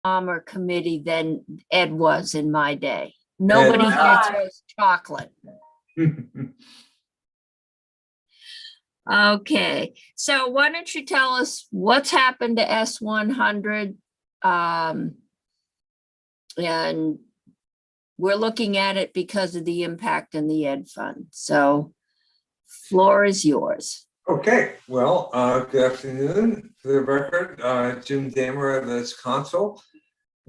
calmer committee than Ed was in my day. Nobody here throws chocolate. Okay, so why don't you tell us what's happened to S100? And we're looking at it because of the impact in the Ed Fund. So floor is yours. Okay, well, good afternoon. For the record, Jim Damer, this console.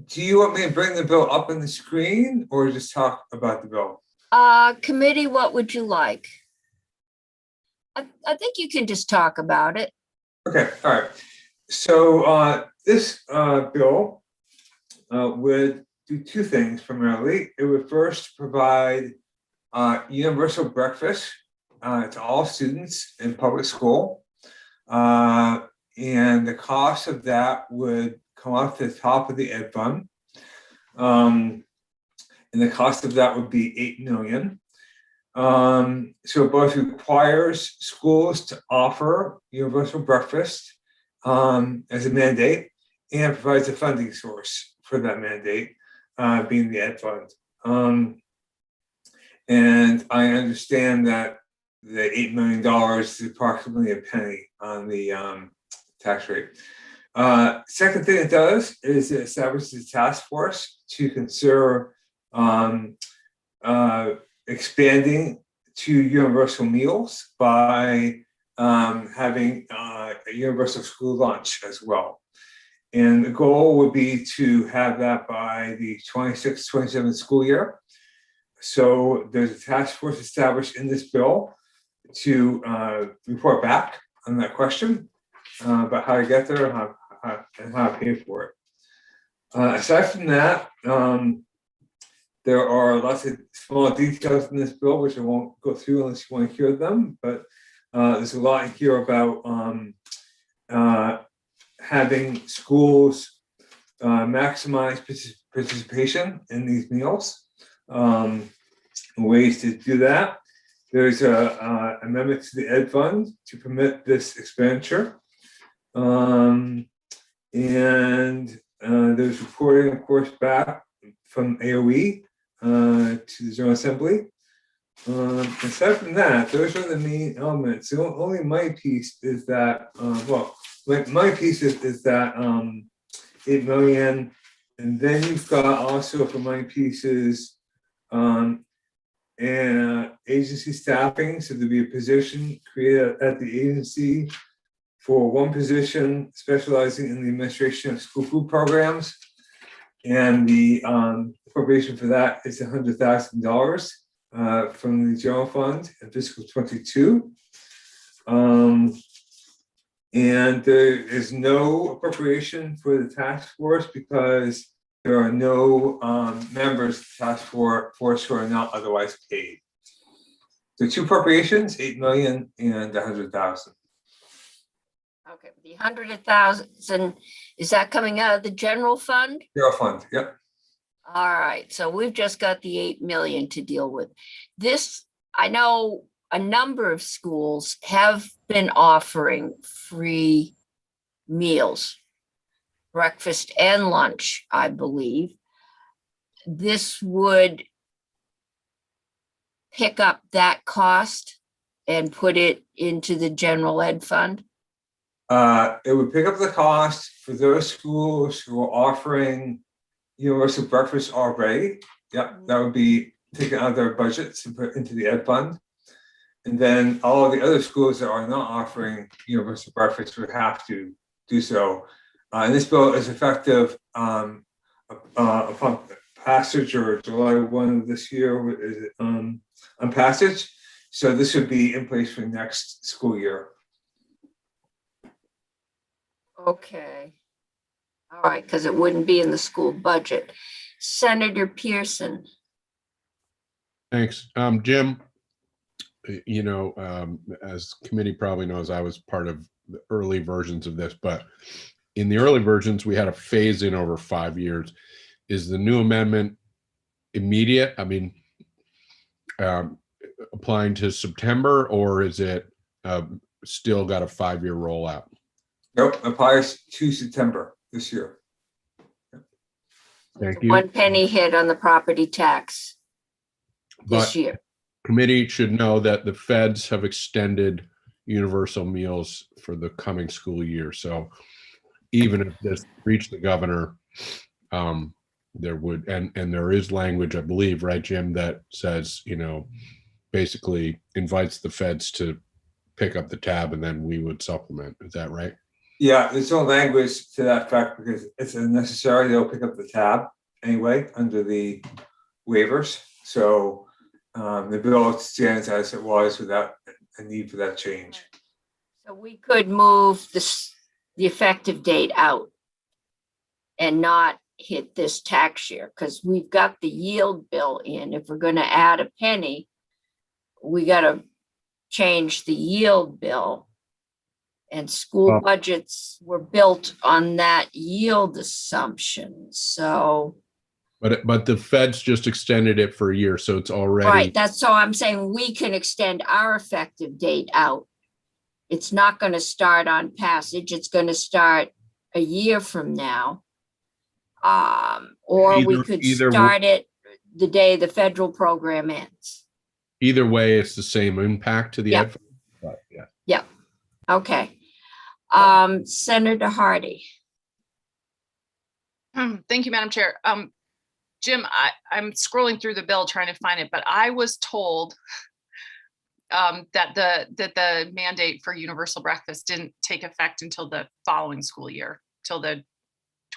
Do you want me to bring the bill up on the screen or just talk about the bill? Committee, what would you like? I think you can just talk about it. Okay, all right. So this bill would do two things primarily. It would first provide universal breakfast to all students in public school. And the cost of that would come off the top of the Ed Fund. And the cost of that would be $8 million. So it both requires schools to offer universal breakfast as a mandate and provides a funding source for that mandate, being the Ed Fund. And I understand that the $8 million is approximately a penny on the tax rate. Second thing it does is it establishes a task force to consider expanding to universal meals by having a universal school lunch as well. And the goal would be to have that by the 26-27 school year. So there's a task force established in this bill to report back on that question about how to get there and how to pay for it. Aside from that, there are lots of small details in this bill, which I won't go through unless you want to hear them, but there's a lot here about having schools maximize participation in these meals. Ways to do that. There's a amendment to the Ed Fund to permit this expenditure. And there's reporting, of course, back from AOE to the General Assembly. Aside from that, those are the main elements. The only my piece is that, my piece is that 8 million. And then you've got also for my pieces, and agency staffing. So there'll be a position created at the agency for one position specializing in the administration of school food programs. And the appropriation for that is $100,000 from the general fund in fiscal 22. And there is no appropriation for the task force because there are no members of the task force who are not otherwise paid. The two appropriations, 8 million and 100,000. Okay, the 100,000, is that coming out of the general fund? General fund, yep. All right, so we've just got the 8 million to deal with. This, I know a number of schools have been offering free meals, breakfast and lunch, I believe. This would pick up that cost and put it into the general ed fund? It would pick up the cost for those schools who are offering universal breakfast already. Yep, that would be taken out of their budgets and put into the Ed Fund. And then all of the other schools that are not offering universal breakfast would have to do so. And this bill is effective upon passage or July 1 of this year, is it, on passage. So this would be in place for next school year. Okay. All right, because it wouldn't be in the school budget. Senator Pearson. Thanks. Jim, you know, as committee probably knows, I was part of the early versions of this, but in the early versions, we had a phase in over 5 years. Is the new amendment immediate? I mean, applying to September, or is it still got a 5-year rollout? Nope, applies to September this year. Thank you. 1 penny hit on the property tax this But year. committee should know that the feds have extended universal meals for the coming school year. So even if this reached the governor, there would, and there is language, I believe, right, Jim, that says, basically invites the feds to pick up the tab and then we would supplement. Is that right? Yeah, there's no language to that fact because it's unnecessary. They'll pick up the tab anyway under the waivers. So the bill stands as it was without a need for that change. So we could move the effective date out and not hit this tax year because we've got the yield bill in. If we're going to add a penny, we got to change the yield bill. And school budgets were built on that yield assumption. So. But the feds just extended it for a year, so it's already. Right, that's so I'm saying we can extend our effective date out. It's not going to start on passage. It's going to start a year from now. Or we could start it the day the federal program ends. Either way, it's the same impact to the ed. But yeah. Yep. Okay. Senator Hardy. Thank you, Madam Chair. Jim, I'm scrolling through the bill trying to find it, but I was told that the mandate for universal breakfast didn't take effect until the following school year, till the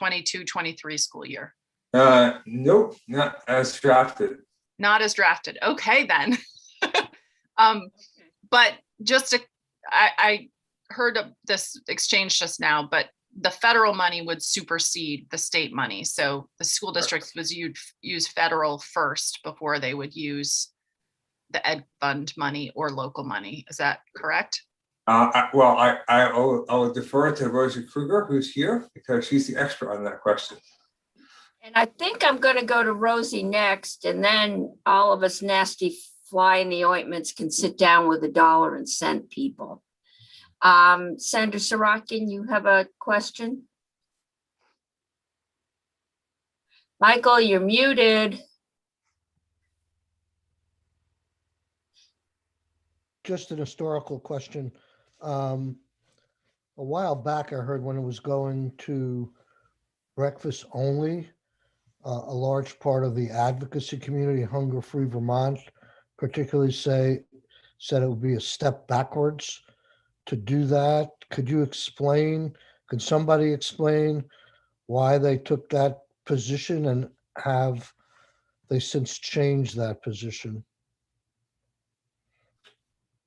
22-23 school year. Nope, not as drafted. Not as drafted. Okay, then. But I heard of this exchange just now, but the federal money would supersede the state money. So the school districts would use federal first before they would use the ed fund money or local money. Is that correct? I'll defer to Rosie Kruger, who's here, because she's the expert on that question. And I think I'm going to go to Rosie next, and then all of us nasty fly in the ointments can sit down with $1.00 people. Senator Sorokin, you have a question? Michael, you're muted. Just an historical question. A while back, I heard when it was going to breakfast only, a large part of the advocacy community, Hunger Free Vermont, particularly said it would be a step backwards to do that. Could somebody explain why they took that position, and have they since changed that position?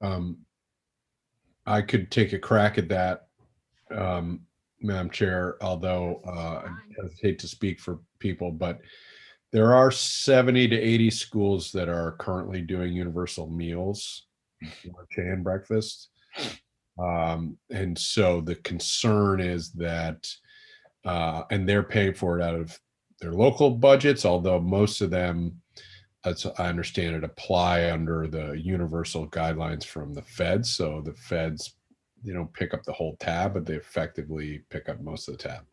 I could take a crack at that, Madam Chair, although I hesitate to speak for people, but there are 70 to 80 schools that are currently doing universal meals, lunch and breakfast. And so the concern is that, and they're paying for it out of their local budgets, although most of them, as I understand it, apply under the universal guidelines from the feds. So the feds, they don't pick up the whole tab, but they effectively pick up most of the tab.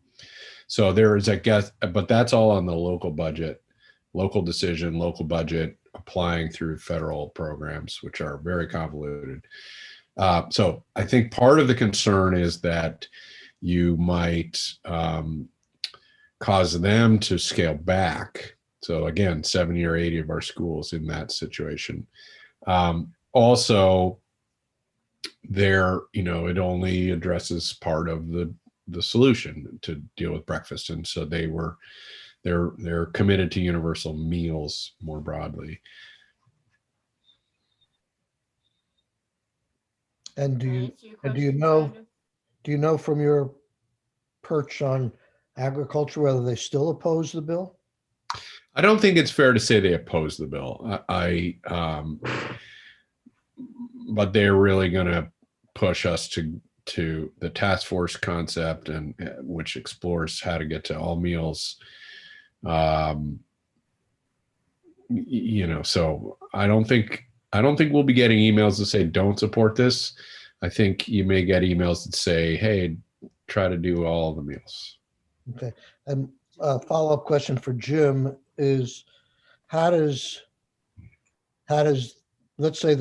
So there is, I guess, but that's all on the local budget, local decision, local budget, applying through federal programs, which are very convoluted. So I think part of the concern is that you might cause them to scale back. So again, 70 or 80 of our schools in that situation. Also, it only addresses part of the solution to deal with breakfast, and so they're committed to universal meals more broadly. And do you know from your perch on agriculture whether they still oppose the bill? I don't think it's fair to say they oppose the bill. But they're really going to push us to the task force concept, and which explores how to get to all meals. So I don't think we'll be getting emails that say don't support this. I think you may get emails that say, hey, try to do all the meals. Okay. And a follow-up question for Jim is, how does, let's say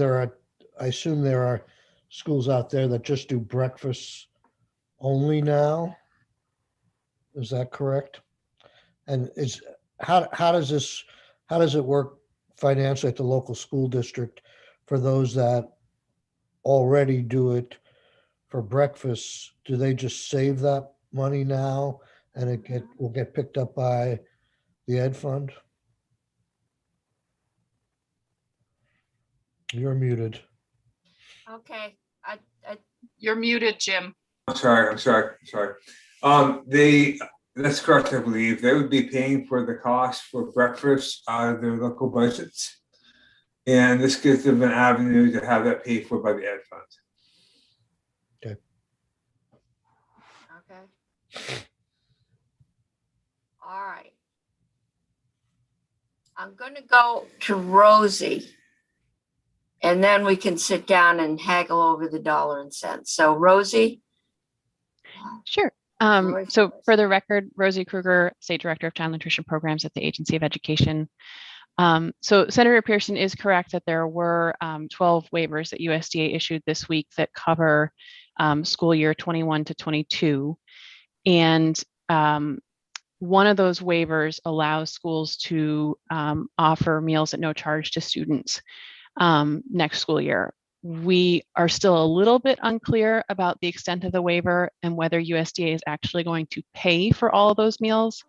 I assume there are schools out there that just do breakfast only now? Is that correct? And how does it work financially at the local school district for those that already do it for breakfast? Do they just save that money now and will get picked up by the ed fund? You're muted. Okay, You're muted, Jim. I'm sorry. That's correct, I believe. They would be paying for the cost for breakfast out of their local budgets. And this gives them an avenue to have that paid for by the ed fund. okay. All right. I'm gonna go to Rosie. And then we can sit down and haggle over the dollar and cents. So Rosie? Sure. Roy So first. for the record, Rosie Kruger, State Director of Child Nutrition Programs at the Agency of Education. So Senator Pearson is correct that there were 12 waivers that USDA issued this week that cover school year 21 to 22. And one of those waivers allows schools to offer meals at no charge to students next school year. We are still a little bit unclear about the extent of the waiver and whether USDA is actually going to pay for all of those meals.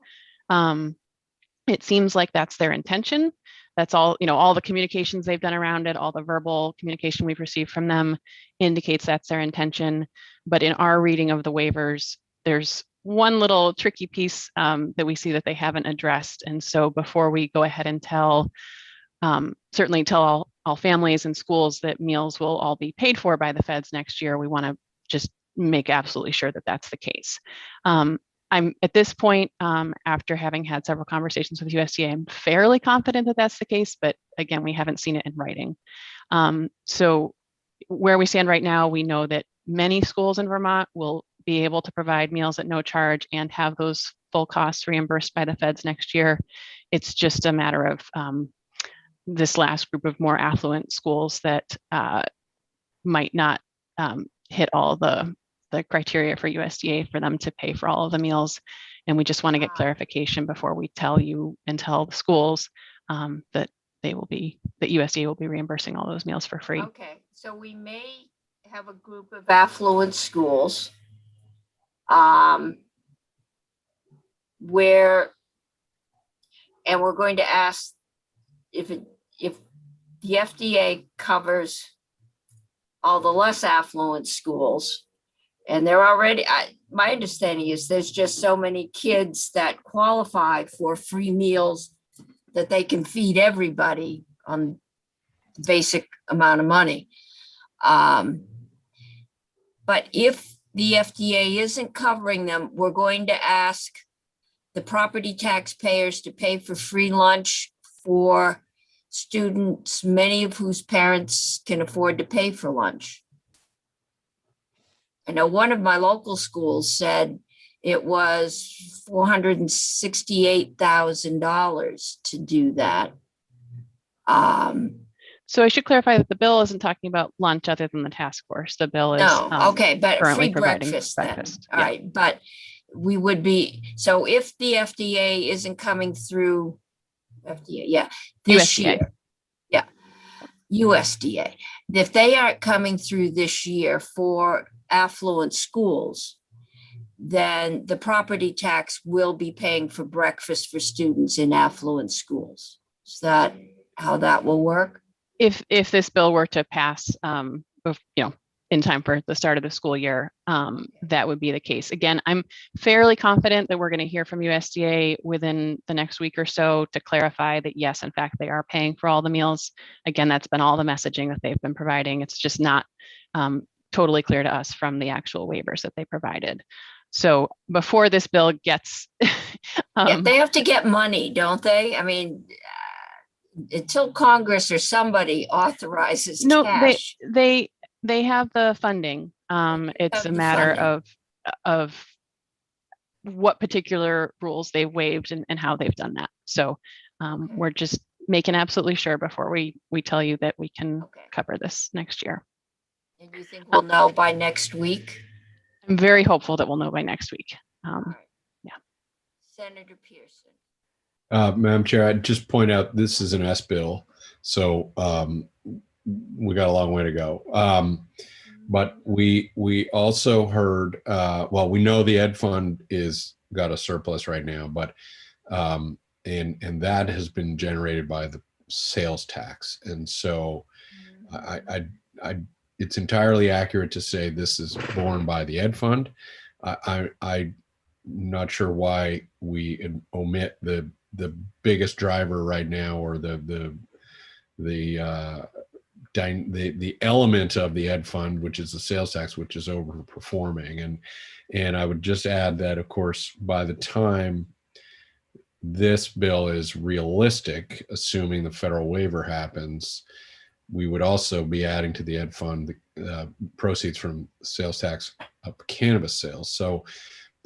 It seems like that's their intention. That's all, all the communications they've done around it, all the verbal communication we've received from them indicates that's their intention. But in our reading of the waivers, there's one little tricky piece that we see that they haven't addressed. And so before we go ahead and certainly tell all families and schools that meals will all be paid for by the feds next year, we want to just make absolutely sure that that's the case. I'm at this point, after having had several conversations with USDA, I'm fairly confident that that's the case, but again, we haven't seen it in writing. So where we stand right now, we know that many schools in Vermont will be able to provide meals at no charge and have those full costs reimbursed by the feds next year. It's just a matter of this last group of more affluent schools that might not hit all the criteria for USDA for them to pay for all of the meals. And we just want to get clarification before we tell you and tell the schools that USDA will be reimbursing all those meals for free. Okay, so we may have a group of affluent schools where, and we're going to ask if the FDA covers all the less affluent schools, and they're already, my understanding is there's just so many kids that qualify for free meals that they can feed everybody on the basic amount of money. But if the FDA isn't covering them, we're going to ask the property taxpayers to pay for free lunch for students, many of whose parents can afford to pay for lunch. I know one of my local schools said it was $468,000 to do that. So I should clarify that the bill isn't talking about lunch other than the task force. The bill is No, okay, but currently free providing breakfast then. breakfast. All right, but we would be, so if the FDA isn't coming through, this USDA. year. Yeah, USDA. If they aren't coming through this year for affluent schools, then the property tax will be paying for breakfast for students in affluent schools. Is that how that will work? If this bill were to pass, in time for the start of the school year, that would be the case. Again, I'm fairly confident that we're going to hear from USDA within the next week or so to clarify that yes, in fact, they are paying for all the meals. Again, that's been all the messaging that they've been providing. It's just not totally clear to us from the actual waivers that they provided. So before this bill gets, Yeah, they have to get money, don't they? I mean, until Congress or somebody authorizes cash. They have the funding. It's Have a the matter funding. of what particular rules they waived and how they've done that. So we're just making absolutely sure before we tell you that we can Okay. cover this next year. And you think we'll know by next week? I'm very hopeful that we'll know by next week. All right. yeah. Senator Pearson. Madam Chair, I'd just point out this is an S bill, so we got a long way to go. But we also heard, well, we know the ed fund is got a surplus right now, but and that has been generated by the sales tax, and so I it's entirely accurate to say this is borne by the ed fund. I'm not sure why we omit the biggest driver right now, or the element of the ed fund, which is the sales tax, which is overperforming. And I would just add that, of course, by the time this bill is realistic, assuming the federal waiver happens, we would also be adding to the ed fund the proceeds from sales tax of cannabis sales. So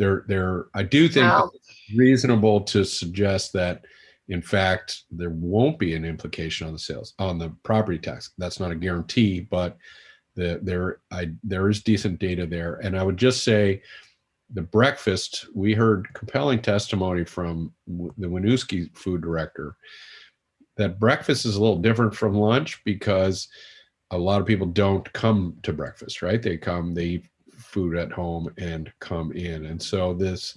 I do think Well, it's reasonable to suggest that, in fact, there won't be an implication on the sales, on the property tax. That's not a guarantee, but there is decent data there. And I would just say the breakfast, we heard compelling testimony from the Winooski food director that breakfast is a little different from lunch because a lot of people don't come to breakfast, right? They eat food at home and come in. And so this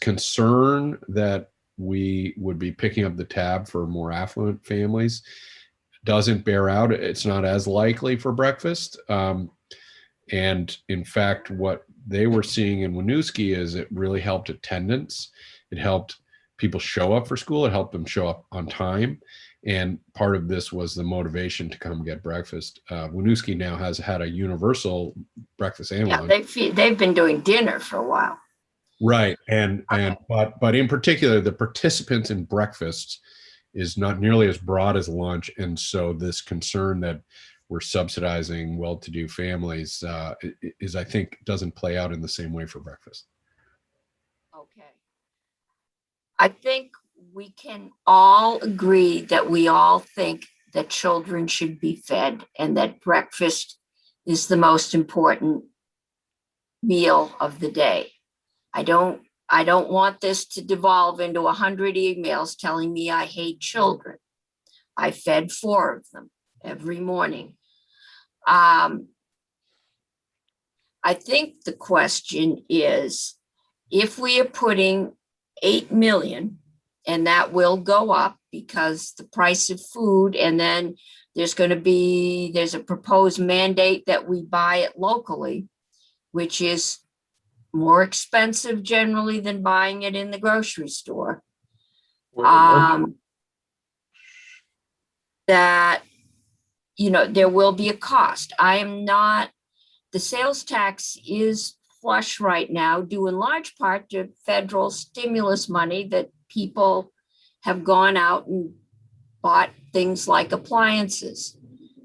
concern that we would be picking up the tab for more affluent families doesn't bear out. It's not as likely for breakfast. And in fact, what they were seeing in Winooski is it really helped attendance. It helped people show up for school. It helped them show up on time. And part of this was the motivation to come get breakfast. Winooski now has had a universal breakfast and yeah, lunch. they've been doing dinner for a while. Right. But in particular, the participants in breakfast is not nearly as broad as lunch. And so this concern that we're subsidizing well-to-do families is, I think, doesn't play out in the same way for breakfast. Okay. I think we can all agree that we all think that children should be fed and that breakfast is the most important meal of the day. I don't want this to devolve into 100 emails telling me I hate children. I fed 4 of them every morning. I think the question is, if we are putting 8 million, and that will go up because the price of food, and then there's a proposed mandate that we buy it locally, which is more expensive generally than buying it in the grocery store. That, there will be a cost. The sales tax is flush right now, due in large part to federal stimulus money that people have gone out and bought things like appliances.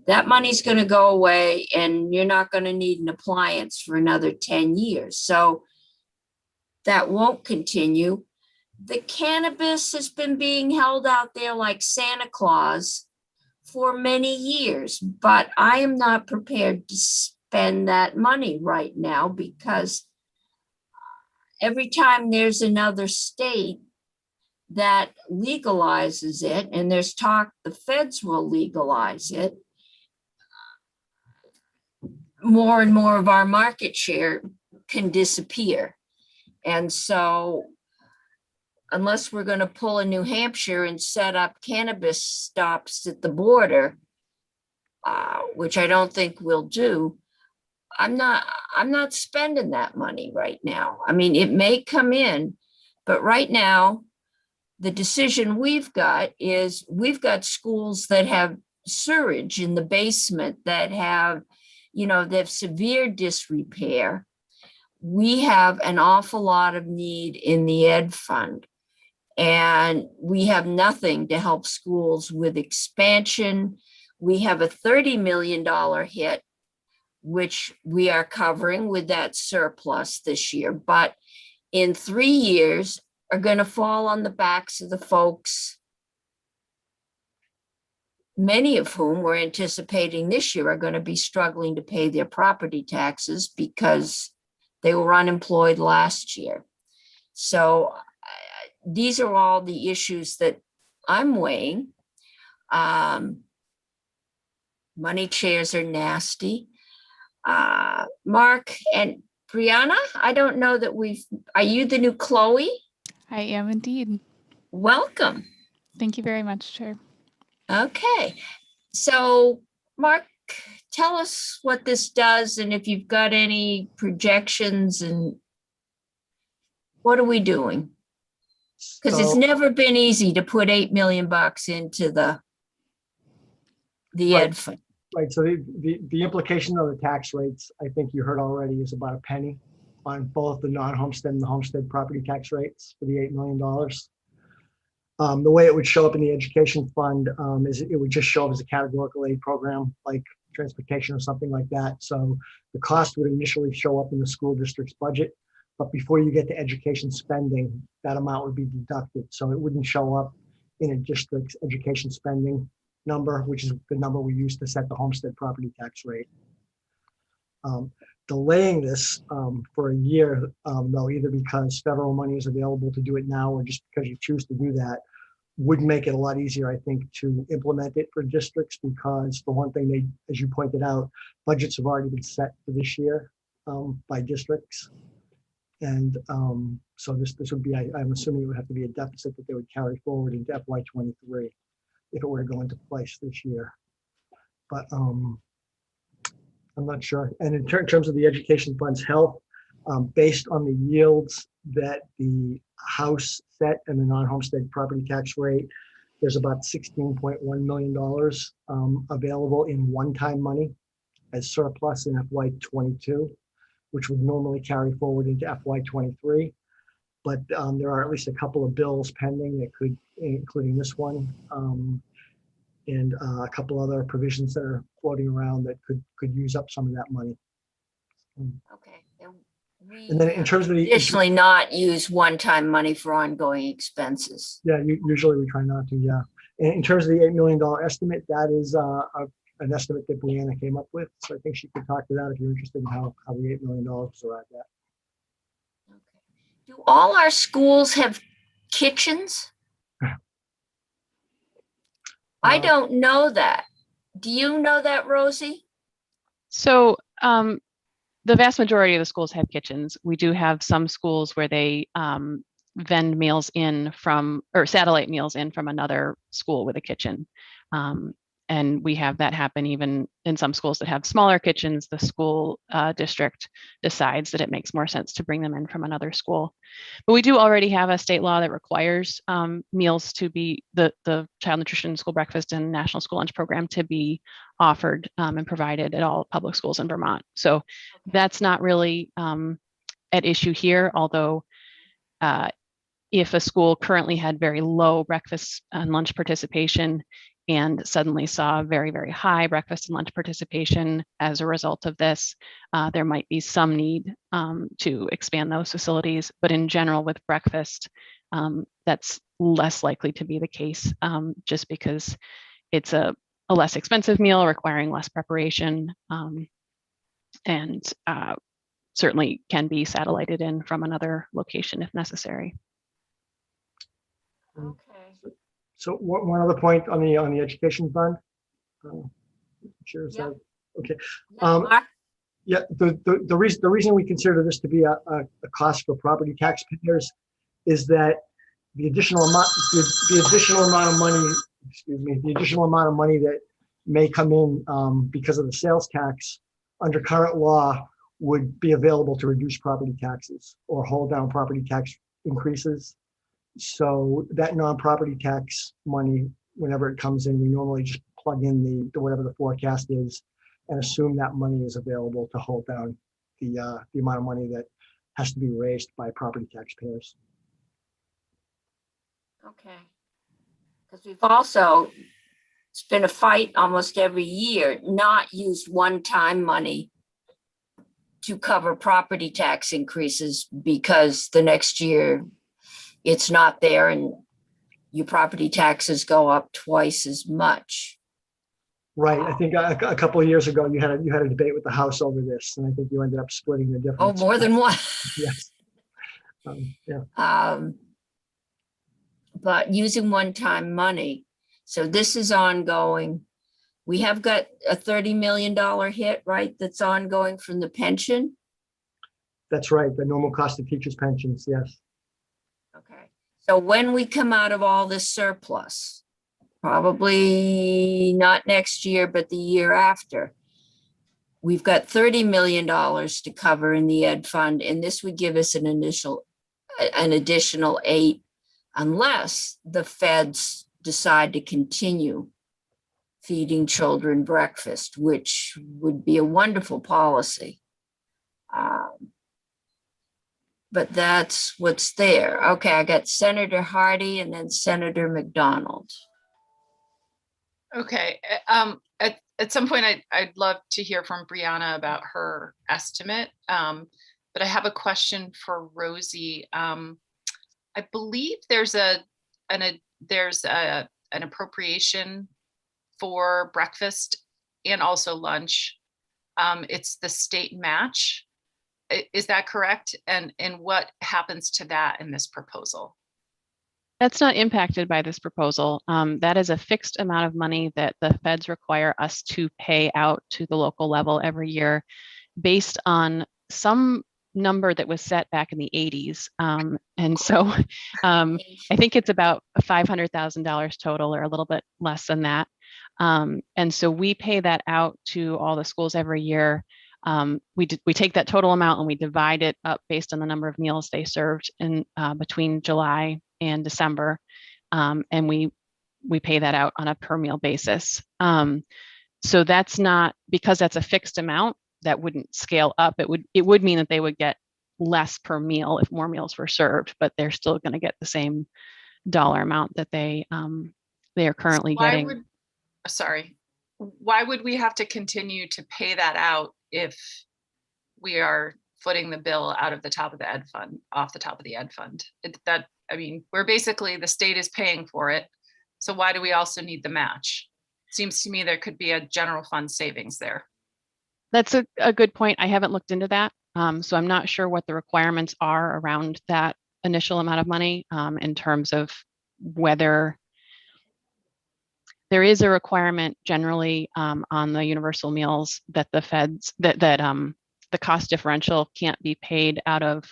That money's going to go away and you're not going to need an appliance for another 10 years. So that won't continue. The cannabis has been being held out there like Santa Claus for many years, but I am not prepared to spend that money right now because every time there's another state that legalizes it, and there's talk the feds will legalize it, more and more of our market share can disappear. And so unless we're going to pull a New Hampshire and set up cannabis stops at the border, which I don't think we'll do, I'm not spending that money right now. I mean, it may come in, but right now, the decision we've got is we've got schools that have sewage in the basement that have, they have severe disrepair. We have an awful lot of need in the ed fund, and we have nothing to help schools with expansion. We have a $30 million hit, which we are covering with that surplus this year. But in 3 years are going to fall on the backs of the folks, many of whom we're anticipating this year are going to be struggling to pay their property taxes because they were unemployed last year. So these are all the issues that I'm weighing. Money chairs are nasty. Mark and Brianna, I don't know that are you the new Chloe? I am indeed. Welcome. Thank you very much, Chair. Okay. So Mark, tell us what this does and if you've got any projections and what are we doing? Because it's So, never been easy to put $8 million into the Right. ed fund. right, so the implication of the tax rates, I think you heard already, is about a penny on both the non-homestead and the homestead property tax rates for the $8 million. The way it would show up in the education fund is it would just show up as a categorical aid program, like transportation or something like that. So the cost would initially show up in the school district's budget, but before you get to education spending, that amount would be deducted. So it wouldn't show up in a district's education spending number, which is the number we use to set the homestead property tax rate. Delaying this for a year, though, either because federal money is available to do it now or just because you choose to do that, would make it a lot easier, I think, to implement it for districts because, for one thing, as you pointed out, budgets have already been set for this year by districts. And so this would be, I'm assuming it would have to be a deficit that they would carry forward into FY23 if it were to go into place this year. But I'm not sure. And in terms of the education fund's health, based on the yields that the House set and the non-homestead property tax rate, there's about $16.1 million available in one-time money as surplus in FY22, which would normally carry forward into FY23. But there are at least a couple of bills pending that could, including this one, and a couple other provisions that are floating around that could use up some of that money. Okay. And then in terms of the Additionally, not use one-time money for ongoing expenses. yeah, usually we try not to. Yeah, and in terms of the $8 million estimate, that is an estimate that Brianna came up with. So I think she could talk to that if you're interested in how the $8 million was arrived at. Okay. Do all our schools have kitchens? I don't know that. Do you know that, Rosie? So the vast majority of the schools have kitchens. We do have some schools where they vend meals in from, or satellite meals in from another school with a kitchen. And we have that happen even in some schools that have smaller kitchens. The school district decides that it makes more sense to bring them in from another school. But we do already have a state law that requires meals to be, the child nutrition, school breakfast, and national school lunch program to be offered and provided at all public schools in Vermont. So that's not really at issue here, although if a school currently had very low breakfast and lunch participation and suddenly saw very, very high breakfast and lunch participation as a result of this, there might be some need to expand those facilities. But in general, with breakfast, that's less likely to be the case just because it's a less expensive meal requiring less preparation and certainly can be satellited in from another location if necessary. Okay. So one other point on the education fund. Sure. Yeah. Okay. Mark? Yeah. The reason we consider this to be a cost for property taxpayers is that the additional amount of money, the additional amount of money that may come in because of the sales tax under current law would be available to reduce property taxes or hold down property tax increases. So that non-property tax money, whenever it comes in, we normally just plug in the whatever the forecast is and assume that money is available to hold down the amount of money that has to be raised by property taxpayers. Okay. Because we've also, it's been a fight almost every year, not used one-time money to cover property tax increases because the next year it's not there and your property taxes go up twice as much. Right. I think a couple of years ago, you had a debate with the House over this, and I think you ended up splitting the difference. Oh, more than one. Yes. Yeah. But using one-time money. So this is ongoing. We have got a $30 million hit, right? That's ongoing from the pension. That's right. The normal cost of teachers' pensions. Yes. Okay. So when we come out of all this surplus, probably not next year, but the year after, we've got $30 million to cover in the ed fund, and this would give us an additional 8, unless the feds decide to continue feeding children breakfast, which would be a wonderful policy. But that's what's there. Okay, I got Senator Hardy and then Senator McDonald. Okay, at some point, I'd love to hear from Brianna about her estimate. But I have a question for Rosie. I believe there's an appropriation for breakfast and also lunch. It's the state match. Is that correct? And what happens to that in this proposal? That's not impacted by this proposal. That is a fixed amount of money that the feds require us to pay out to the local level every year based on some number that was set back in the 80s. And so I think it's about $500,000 total or a little bit less than that. And so we pay that out to all the schools every year. We take that total amount and we divide it up based on the number of meals they served in between July and December. And we pay that out on a per meal basis. So that's not, because that's a fixed amount, that wouldn't scale up. It would mean that they would get less per meal if more meals were served, but they're still going to get the same dollar amount that they are currently getting. Why would we have to continue to pay that out if we are footing the bill out of the top of the ed fund, off the top of the ed fund? We're basically, the state is paying for it. So why do we also need the match? Seems to me there could be a general fund savings there. That's a good point. I haven't looked into that. So I'm not sure what the requirements are around that initial amount of money in terms of whether there is a requirement generally on the universal meals that the feds, that the cost differential can't be paid out of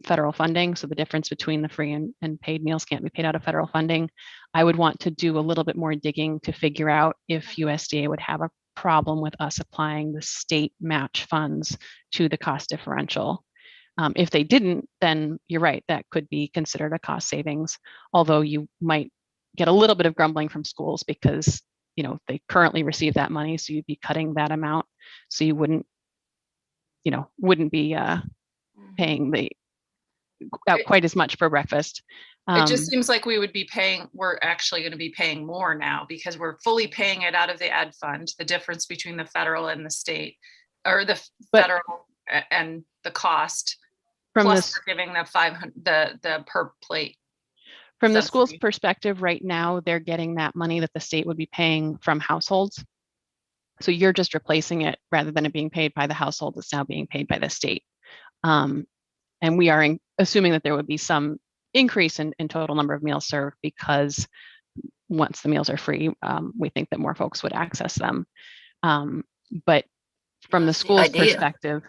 federal funding. So the difference between the free and paid meals can't be paid out of federal funding. I would want to do a little bit more digging to figure out if USDA would have a problem with us applying the state match funds to the cost differential. If they didn't, then you're right, that could be considered a cost savings, although you might get a little bit of grumbling from schools because they currently receive that money, so you'd be cutting that amount, so you wouldn't be paying out quite as much for breakfast. It just seems like we're actually going to be paying more now because we're fully paying it out of the ed fund, the difference between the federal and the state, or the federal and the cost, plus we're giving the 500, the per plate. From the school's perspective right now, they're getting that money that the state would be paying from households. So you're just replacing it rather than it being paid by the household, it's now being paid by the state. And we are assuming that there would be some increase in total number of meals served because once the meals are free, we think that more folks would access them. But from the school's perspective,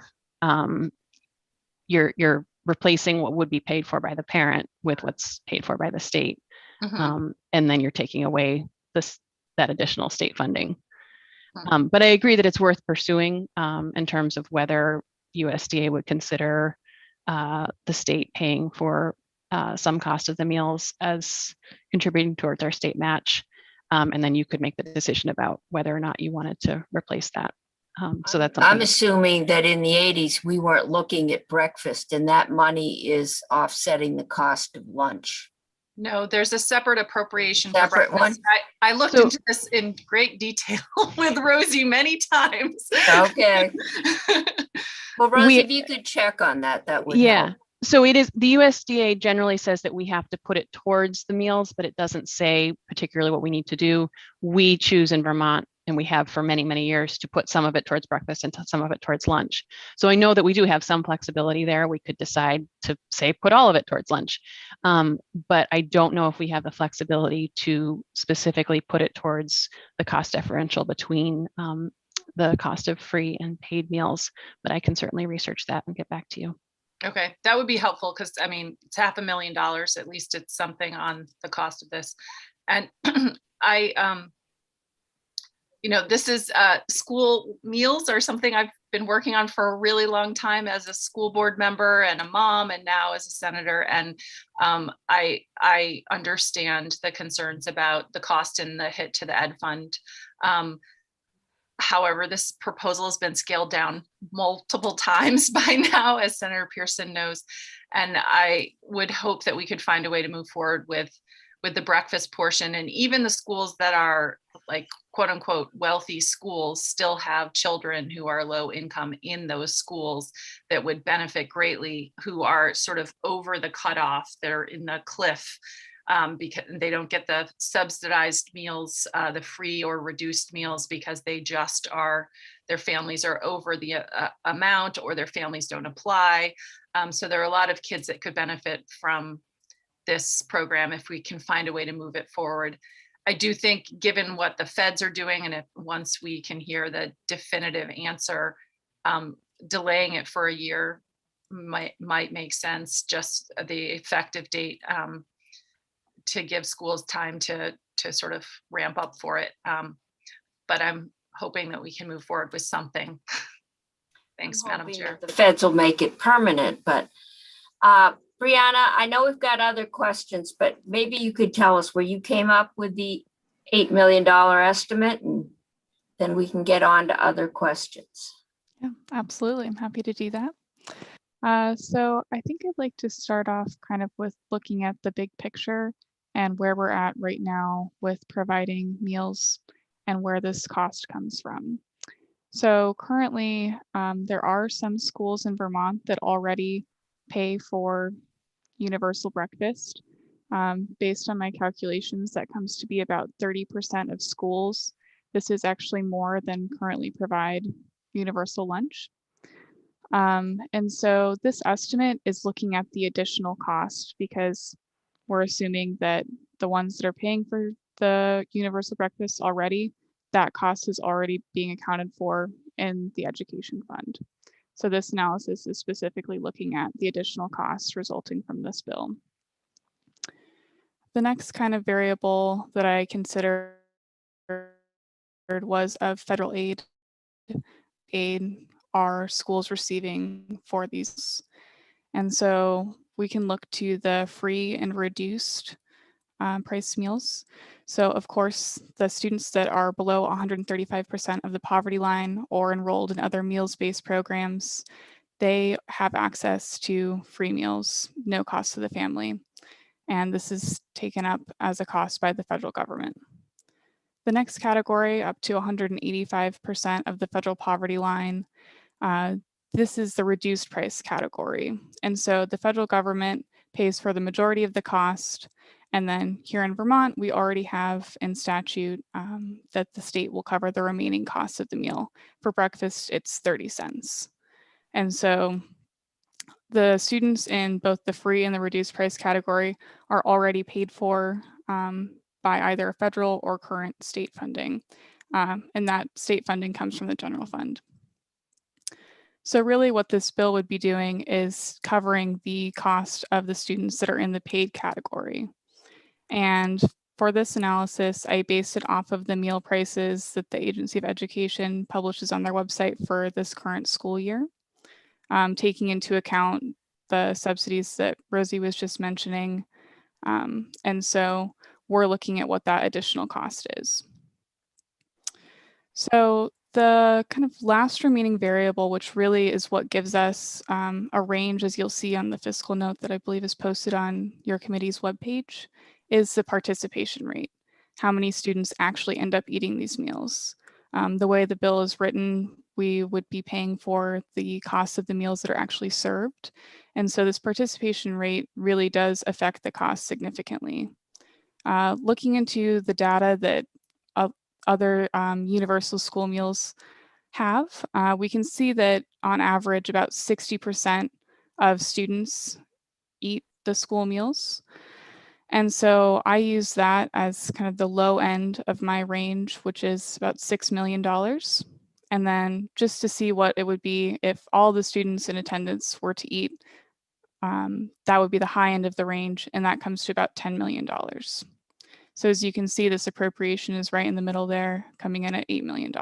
you're replacing what would be paid for by the parent with what's paid for by the state. And then you're taking away that additional state funding. But I agree that it's worth pursuing in terms of whether USDA would consider the state paying for some cost of the meals as contributing towards our state match. And then you could make the decision about whether or not you wanted to replace that. So that's I'm assuming that in the 80s, we weren't looking at breakfast and that money is offsetting the cost of lunch. No, there's a separate appropriation. Separate one? I looked into this in great detail with Rosie many times. Okay. Well, Rosie, We- if you could check on that, that would Yeah. help. So it is, the USDA generally says that we have to put it towards the meals, but it doesn't say particularly what we need to do. We choose in Vermont, and we have for many, many years, to put some of it towards breakfast and some of it towards lunch. So I know that we do have some flexibility there. We could decide to say, put all of it towards lunch. But I don't know if we have the flexibility to specifically put it towards the cost differential between the cost of free and paid meals, but I can certainly research that and get back to you. Okay, that would be helpful because I mean, it's $500,000. At least it's something on the cost of this. And I, this is school meals are something I've been working on for a really long time as a school board member and a mom, and now as a senator. And I understand the concerns about the cost and the hit to the ed fund. However, this proposal has been scaled down multiple times by now, as Senator Pearson knows. And I would hope that we could find a way to move forward with the breakfast portion. And even the schools that are like quote unquote wealthy schools still have children who are low income in those schools that would benefit greatly, who are sort of over the cutoff. They're in the cliff. Because they don't get the subsidized meals, the free or reduced meals, because they just are, their families are over the amount, or their families don't apply. So there are a lot of kids that could benefit from this program if we can find a way to move it forward. I do think, given what the feds are doing, and if once we can hear the definitive answer, delaying it for a year might make sense. Just the effective date, to give schools time to sort of ramp up for it. But I'm hoping that we can move forward with something. Thanks, I'm Madam hoping Chair. that the feds will make it permanent, but Brianna, I know we've got other questions, but maybe you could tell us where you came up with the $8 million estimate, and then we can get on to other questions. Yeah, absolutely. I'm happy to do that. So I think I'd like to start off kind of with looking at the big picture and where we're at right now with providing meals and where this cost comes from. So currently, there are some schools in Vermont that already pay for universal breakfast. Based on my calculations, that comes to be about 30% of schools. This is actually more than currently provide universal lunch. And so this estimate is looking at the additional cost, because we're assuming that the ones that are paying for the universal breakfast already, that cost is already being accounted for in the education fund. So this analysis is specifically looking at the additional costs resulting from this bill. The next kind of variable that I considered was of federal aid are schools receiving for these. And so we can look to the free and reduced price meals. So of course, the students that are below 135% of the poverty line or enrolled in other meals-based programs, they have access to free meals, no cost to the family. And this is taken up as a cost by the federal government. The next category, up to 185% of the federal poverty line, this is the reduced price category. And so the federal government pays for the majority of the cost. And then here in Vermont, we already have in statute that the state will cover the remaining costs of the meal. For breakfast, it's 30 cents. And so the students in both the free and the reduced price category are already paid for by either federal or current state funding. And that state funding comes from the general fund. So really what this bill would be doing is covering the cost of the students that are in the paid category. And for this analysis, I based it off of the meal prices that the Agency of Education publishes on their website for this current school year, taking into account the subsidies that Rosie was just mentioning. And so we're looking at what that additional cost is. So the kind of last remaining variable, which really is what gives us a range, as you'll see on the fiscal note that I believe is posted on your committee's webpage, is the participation rate. How many students actually end up eating these meals? The way the bill is written, we would be paying for the cost of the meals that are actually served. And so this participation rate really does affect the cost significantly. Looking into the data that other universal school meals have, we can see that on average about 60% of students eat the school meals. And so I use that as kind of the low end of my range, which is about $6 million. And then just to see what it would be if all the students in attendance were to eat, that would be the high end of the range, and that comes to about $10 million. So as you can see, this appropriation is right in the middle there, coming in at $8 million.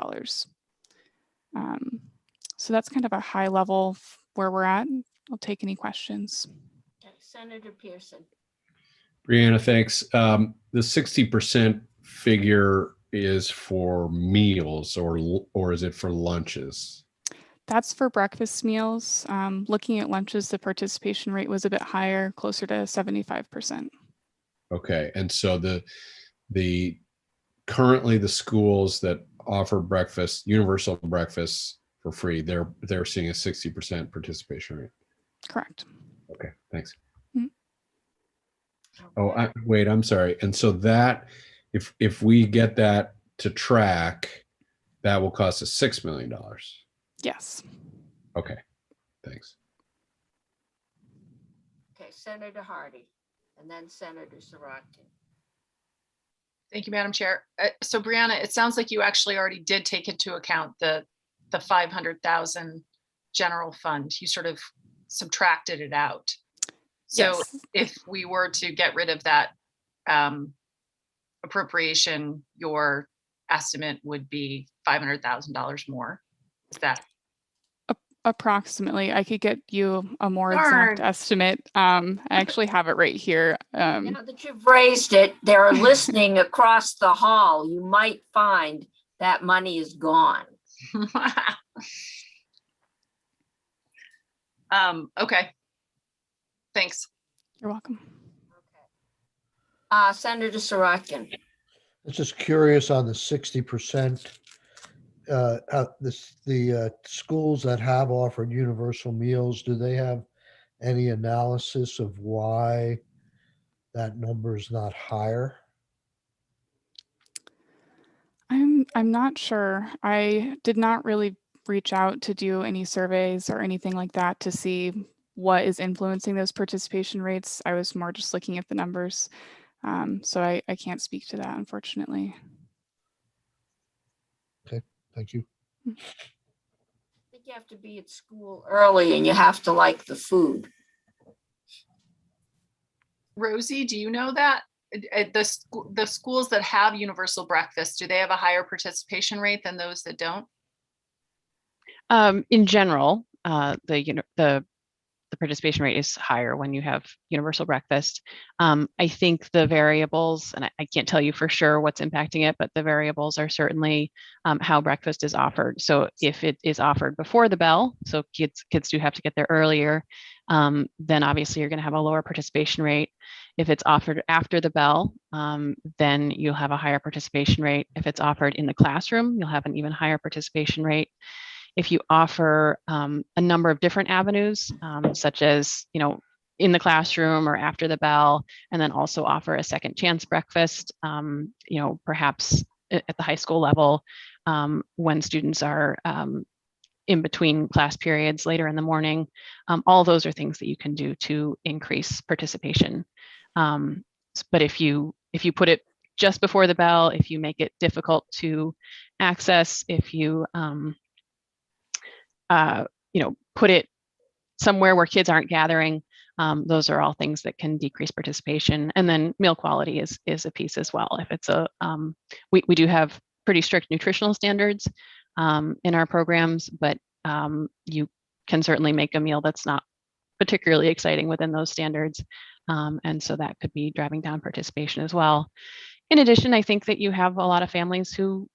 So that's kind of a high level where we're at. I'll take any questions. Senator Pearson. Brianna, thanks. The 60% figure is for meals, or is it for lunches? That's for breakfast meals. Looking at lunches, the participation rate was a bit higher, closer to 75%. Okay, and so the currently the schools that offer breakfast, universal breakfast for free, they're seeing a 60% participation rate. Correct. Okay, thanks. Mhm. Oh, wait, I'm sorry. And so that, if we get that to track, that will cost us $6 million. Yes. Okay, thanks. Okay, Senator Hardy, and then Senator Sirotkin. Thank you, Madam Chair. So Brianna, it sounds like you actually already did take into account the 500,000 general fund. You sort of subtracted it out. So Yes. if we were to get rid of that appropriation, your estimate would be $500,000 more. Is that? Approximately. I could get you a more Darn. exact estimate. I actually have it right here. Now that you've raised it, they're listening across the hall. You might find that money is gone. Okay. Thanks. You're welcome. Senator Sirotkin. I was just curious on the 60%. The schools that have offered universal meals, do they have any analysis of why that number is not higher? I'm not sure. I did not really reach out to do any surveys or anything like that to see what is influencing those participation rates. I was more just looking at the numbers. So I can't speak to that, unfortunately. Thank you. I think you have to be at school early and you have to like the food. Rosie, do you know that? The schools that have universal breakfast, do they have a higher participation rate than those that don't? In general, the participation rate is higher when you have universal breakfast. I think the variables, and I can't tell you for sure what's impacting it, but the variables are certainly how breakfast is offered. So if it is offered before the bell, so kids do have to get there earlier, then obviously you're going to have a lower participation rate. If it's offered after the bell, then you'll have a higher participation rate. If it's offered in the classroom, you'll have an even higher participation rate. If you offer a number of different avenues, such as, in the classroom or after the bell, and then also offer a second chance breakfast, perhaps at the high school level, when students are in between class periods later in the morning, all those are things that you can do to increase participation. But if you put it just before the bell, if you make it difficult to access, if you put it somewhere where kids aren't gathering, those are all things that can decrease participation. And then meal quality is a piece as well. If it's we do have pretty strict nutritional standards in our programs, but you can certainly make a meal that's not particularly exciting within those standards. And so that could be driving down participation as well. In addition, I think that you have a lot of families who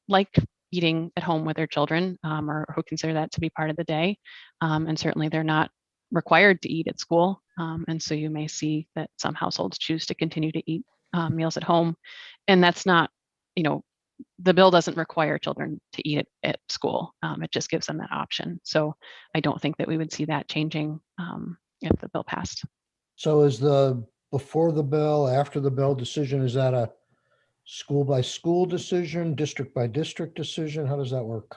like eating at home with their children, or who consider that to be part of the day. And certainly they're not required to eat at school. And so you may see that some households choose to continue to eat meals at home. And that's not, the bill doesn't require children to eat at school. It just gives them that option. So I don't think that we would see that changing if the bill passed. So is the before the bill, after the bill decision, is that a school by school decision, district by district decision? How does that work?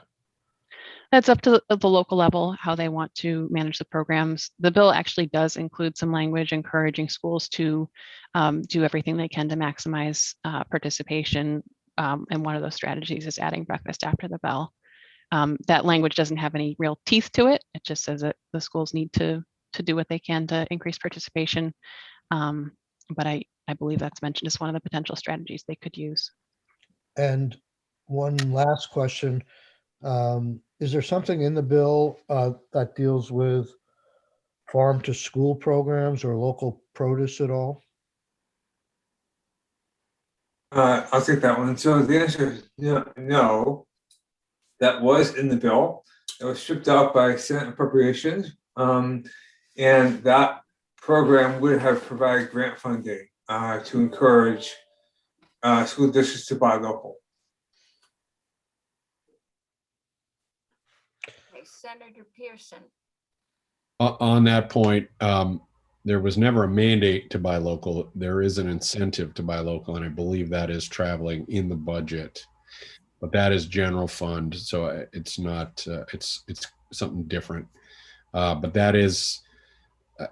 That's up to the local level, how they want to manage the programs. The bill actually does include some language encouraging schools to do everything they can to maximize participation. And one of those strategies is adding breakfast after the bell. That language doesn't have any real teeth to it. It just says that the schools need to do what they can to increase participation. But I believe that's mentioned as one of the potential strategies they could use. And one last question. Is there something in the bill that deals with farm to school programs or local produce at all? I'll take that one. So the answer is no. That was in the bill. It was stripped out by Senate Appropriations. And that program would have provided grant funding to encourage school districts to buy local. Okay, Senator Pearson. On that point, there was never a mandate to buy local. There is an incentive to buy local, and I believe that is traveling in the budget. But that is general fund, so it's not. It's something different. But that is,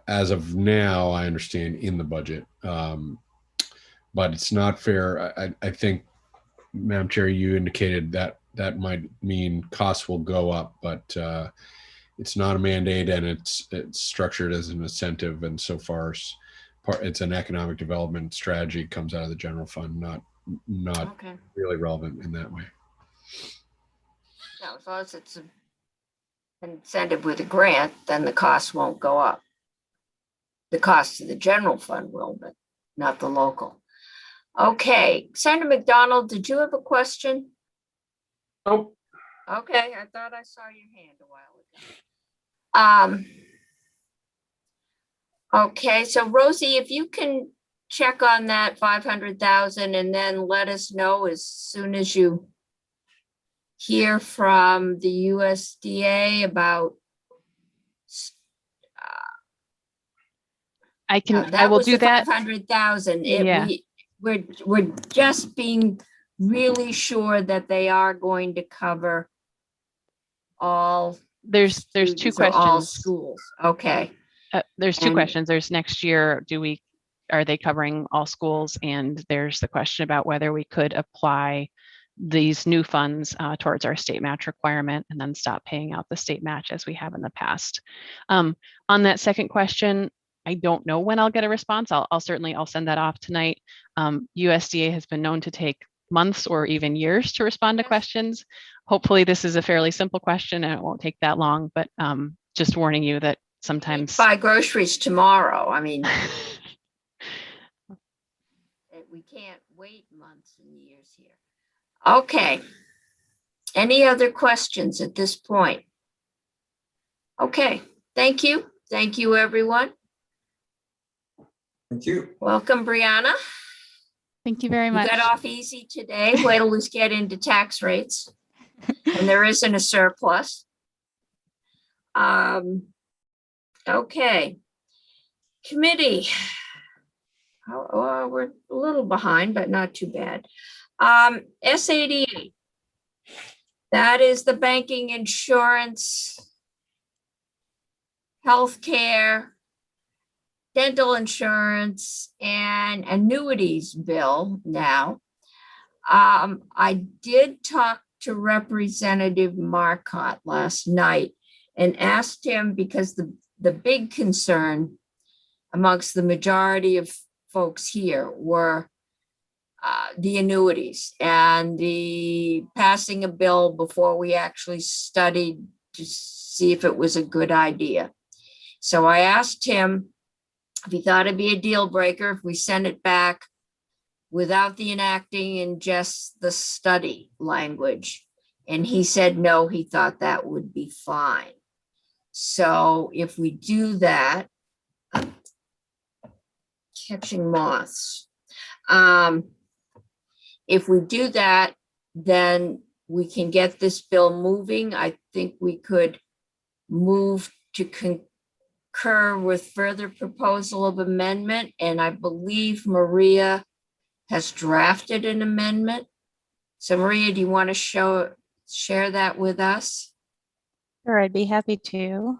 as of now, I understand in the budget. But it's not fair. I think, Madam Chair, you indicated that might mean costs will go up, but it's not a mandate, and it's structured as an incentive. And so far, it's an economic development strategy, comes out of the general fund, not Okay. really relevant in that way. No, as long as it's an incentive with a grant, then the cost won't go up. The cost of the general fund will, but not the local. Okay, Senator McDonald, did you have a question? Nope. Okay, I thought I saw your hand a while ago. Okay, so Rosie, if you can check on that 500,000 and then let us know as soon as you hear from the USDA about. I will do that. 500,000. Yeah. We're just being really sure that they are going to cover all. There's two students or all questions. schools. Okay. There's two And- questions. There's next year, are they covering all schools? And there's the question about whether we could apply these new funds towards our state match requirement and then stop paying out the state match as we have in the past. On that second question, I don't know when I'll get a response. I'll send that off tonight. USDA has been known to take months or even years to respond to questions. Hopefully this is a fairly simple question and it won't take that long, but just warning you that sometimes. Buy groceries tomorrow. I mean, we can't wait months and years here. Okay. Any other questions at this point? Okay, thank you. Thank you, everyone. Thank you. Welcome, Brianna. Thank you very You much. got off easy today. Wait till we get into tax rates. And there isn't a surplus. Okay. Committee. Oh, we're a little behind, but not too bad. S88. That is the banking, insurance, healthcare, dental insurance, and annuities bill now. I did talk to Representative Marcotte last night and asked him, because the big concern amongst the majority of folks here were the annuities and the passing a bill before we actually studied to see if it was a good idea. So I asked him if he thought it'd be a deal breaker if we send it back without the enacting and just the study language. And he said, no, he thought that would be fine. So if we do that, catching moths. If we do that, then we can get this bill moving. I think we could move to concur with further proposal of amendment, and I believe Maria has drafted an amendment. So Maria, do you want to share that with us? Sure, I'd be happy to.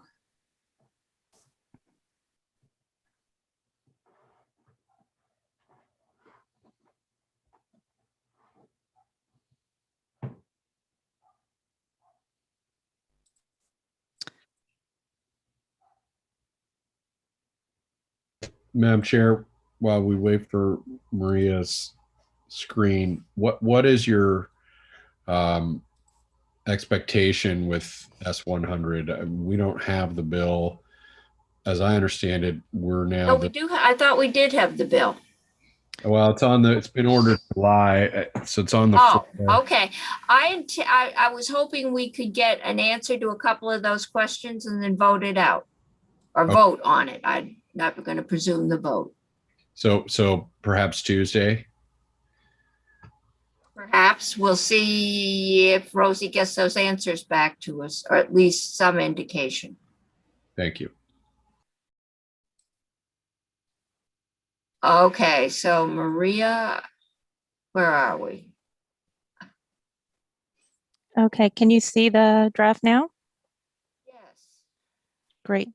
Madam Chair, while we wait for Maria's screen, what is your expectation with S100? We don't have the bill. As I understand it, we're No, now we do. I thought we did have the bill. well, it's been ordered July, so it's on the Oh, floor. okay. I was hoping we could get an answer to a couple of those questions and then vote it out or Okay. vote on it. I'm not going to presume the vote. So perhaps Tuesday. Perhaps we'll see if Rosie gets those answers back to us, or at least some indication. Thank you. Okay, so Maria, where are we? Okay, can you see the draft now? Yes. Great.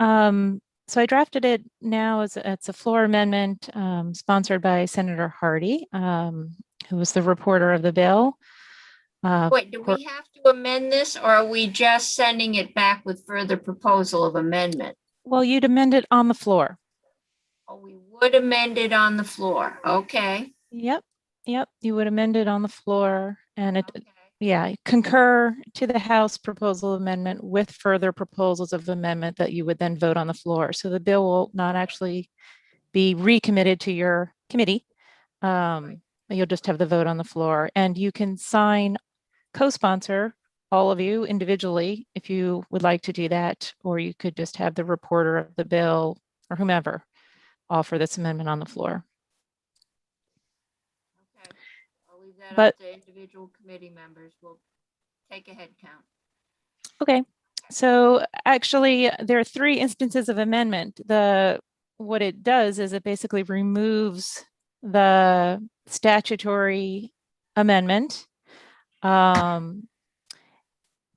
So I drafted it now as it's a floor amendment sponsored by Senator Hardy, who was the reporter of the bill. Wait, do we have to amend this, or are we just sending it back with further proposal of amendment? Well, you'd amend it on the floor. Oh, we would amend it on the floor. Okay. Yep, you would amend it on the floor and it, Okay. yeah, concur to the House proposal amendment with further proposals of amendment that you would then vote on the floor. So the bill will not actually be recommitted to your committee. You'll just have the vote on the floor, and you can sign, co-sponsor, all of you individually if you would like to do that, or you could just have the reporter of the bill or whomever offer this amendment on the floor. Okay. I'll leave that But up to individual committee members. We'll take a head count. okay, so actually there are 3 instances of amendment. What it does is it basically removes the statutory amendment,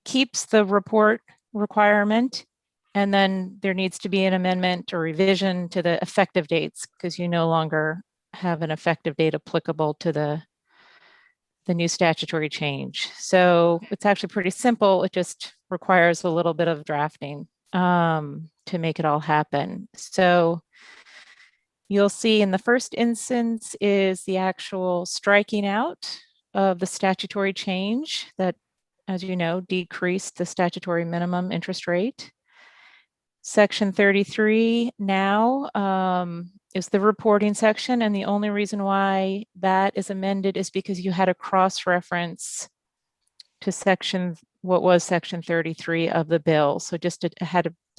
keeps the report requirement, and then there needs to be an amendment or revision to the effective dates because you no longer have an effective date applicable to the new statutory change. So it's actually pretty simple. It just requires a little bit of drafting to make it all happen. So you'll see in the first instance is the actual striking out of the statutory change that, as you know, decreased the statutory minimum interest rate. Section 33 now is the reporting section, and the only reason why that is amended is because you had a cross-reference to what was section 33 of the bill. So just there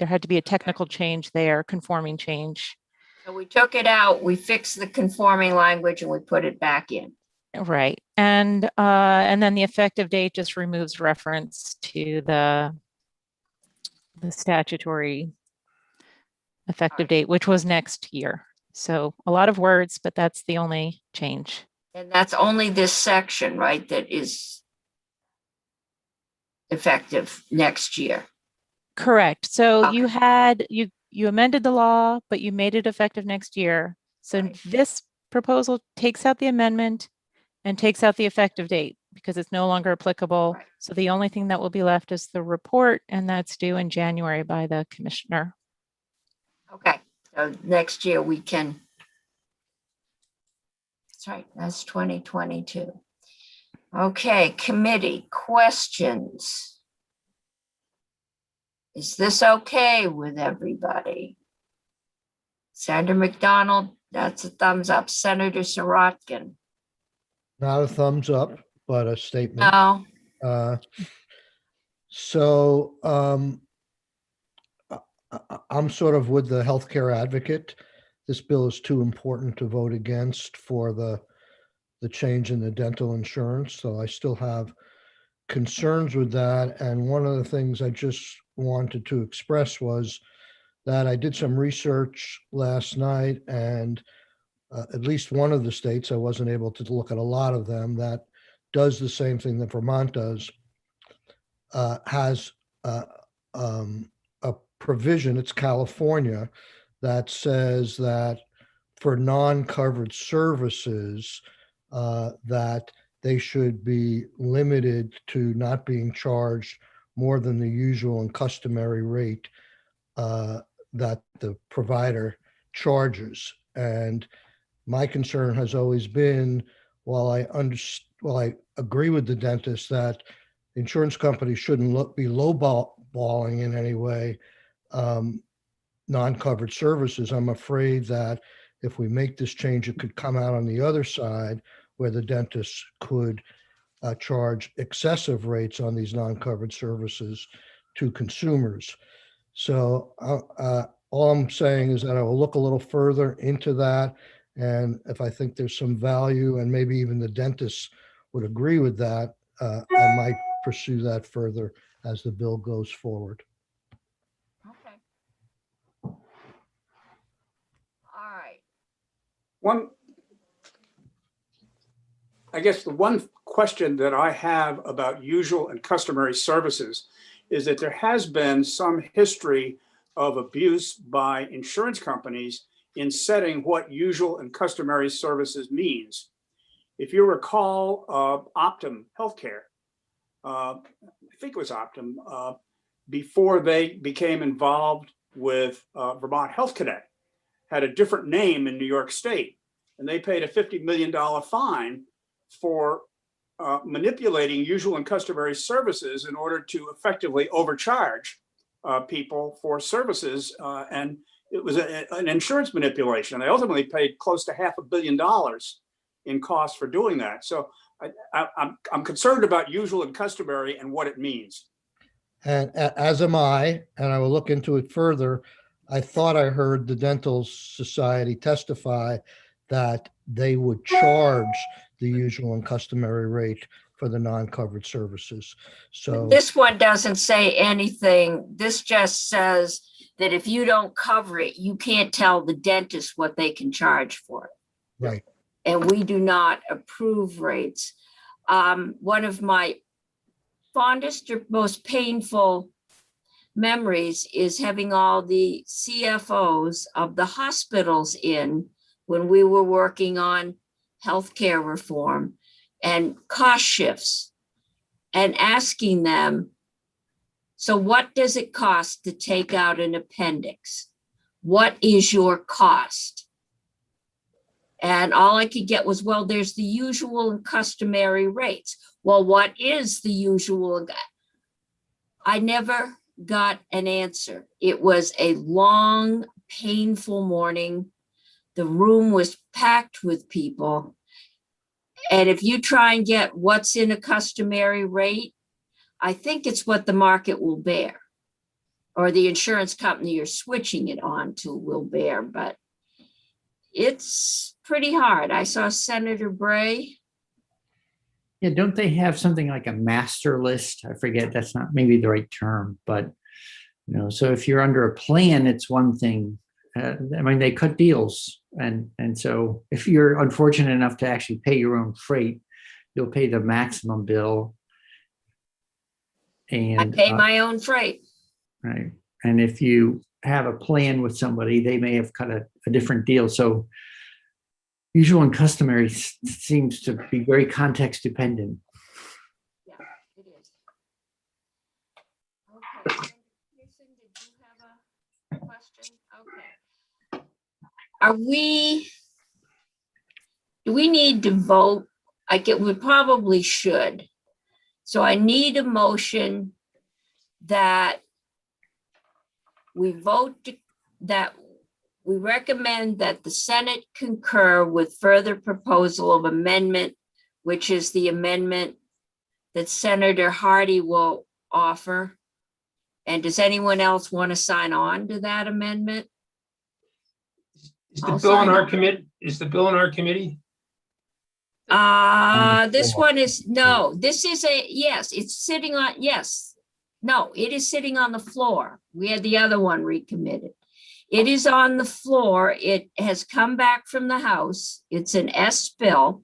had to be a technical change there, conforming change. So we took it out, we fixed the conforming language, and we put it back in. Right. And then the effective date just removes reference to the statutory effective date, which was next year. So a lot of words, but that's the only change. And that's only this section, right, that is effective next year. Correct. So Okay. you amended the law, but you made it effective next year. So Right. this proposal takes out the amendment and takes out the effective date because it's no longer applicable. Right. So the only thing that will be left is the report, and that's due in January by the commissioner. Okay, so next year we can. That's right, that's 2022. Okay, committee questions. Is this okay with everybody? Senator McDonald, that's a thumbs up. Senator Sirotkin? Not a thumbs up, but a statement. No. So I'm sort of with the healthcare advocate. This bill is too important to vote against for the the change in the dental insurance. So I still have concerns with that. And one of the things I just wanted to express was that I did some research last night, and at least one of the states, I wasn't able to look at a lot of them, that does the same thing that Vermont does, has a provision, it's California, that says that for non-covered services, that they should be limited to not being charged more than the usual and customary rate that the provider charges. And my concern has always been, while I agree with the dentist that insurance companies shouldn't be lowballing in any way non-covered services, I'm afraid that if we make this change, it could come out on the other side where the dentists could charge excessive rates on these non-covered services to consumers. So all I'm saying is that I will look a little further into that. And if I think there's some value, and maybe even the dentists would agree with that, I might pursue that further as the bill goes forward. Okay. All right. I guess the one question that I have about usual and customary services is that there has been some history of abuse by insurance companies in setting what usual and customary services means. If you recall, Optum Healthcare, I think it was Optum, before they became involved with Vermont Health Connect, had a different name in New York State, and they paid a $50 million fine for manipulating usual and customary services in order to effectively overcharge people for services. And it was an insurance manipulation. They ultimately paid close to $500 million in costs for doing that. So I'm concerned about usual and customary and what it means. And as am I, and I will look into it further. I thought I heard the Dental Society testify that they would charge the usual and customary rate for the non-covered services. So This one doesn't say anything. This just says that if you don't cover it, you can't tell the dentist what they can charge for it. right. And we do not approve rates. One of my fondest or most painful memories is having all the CFOs of the hospitals in when we were working on healthcare reform and cost shifts, and asking them, so what does it cost to take out an appendix? What is your cost? And all I could get was, well, there's the usual and customary rates. Well, what is the usual? I never got an answer. It was a long, painful morning. The room was packed with people. And if you try and get what's in a customary rate, I think it's what the market will bear, or the insurance company you're switching it on to will bear, but it's pretty hard. I saw Senator Bray. Yeah, don't they have something like a master list? I forget, that's not maybe the right term, but so if you're under a plan, it's one thing. I mean, they cut deals. And so if you're unfortunate enough to actually pay your own freight, you'll pay the maximum bill. And I pay my own freight. right. And if you have a plan with somebody, they may have cut a different deal. So usual and customary seems to be very context dependent. Yeah, it is. Okay. Pearson, did you have a question? Okay. Do we need to vote? We probably should. So I need a motion that we vote that we recommend that the Senate concur with further proposal of amendment, which is the amendment that Senator Hardy will offer. And does anyone else want to sign on to that amendment? Is the bill in our committee? Is the bill in our committee? on the This floor. one is, no, this is yes, it's sitting on, yes. No, it is sitting on the floor. We had the other one recommitted. It is on the floor. It has come back from the house. It's an S bill.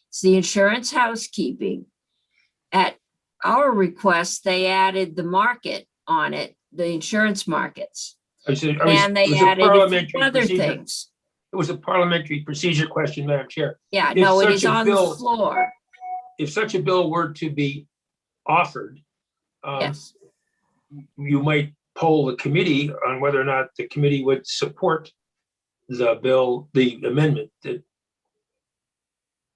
It's the insurance housekeeping. At our request, they added the market on it, the insurance markets. And they added a few other things. It was a parliamentary procedure question, Madam Chair. Yeah, If no, it such is a on the bill- floor. If such a bill were to be offered, Yes. you might poll the committee on whether or not the committee would support the bill, the amendment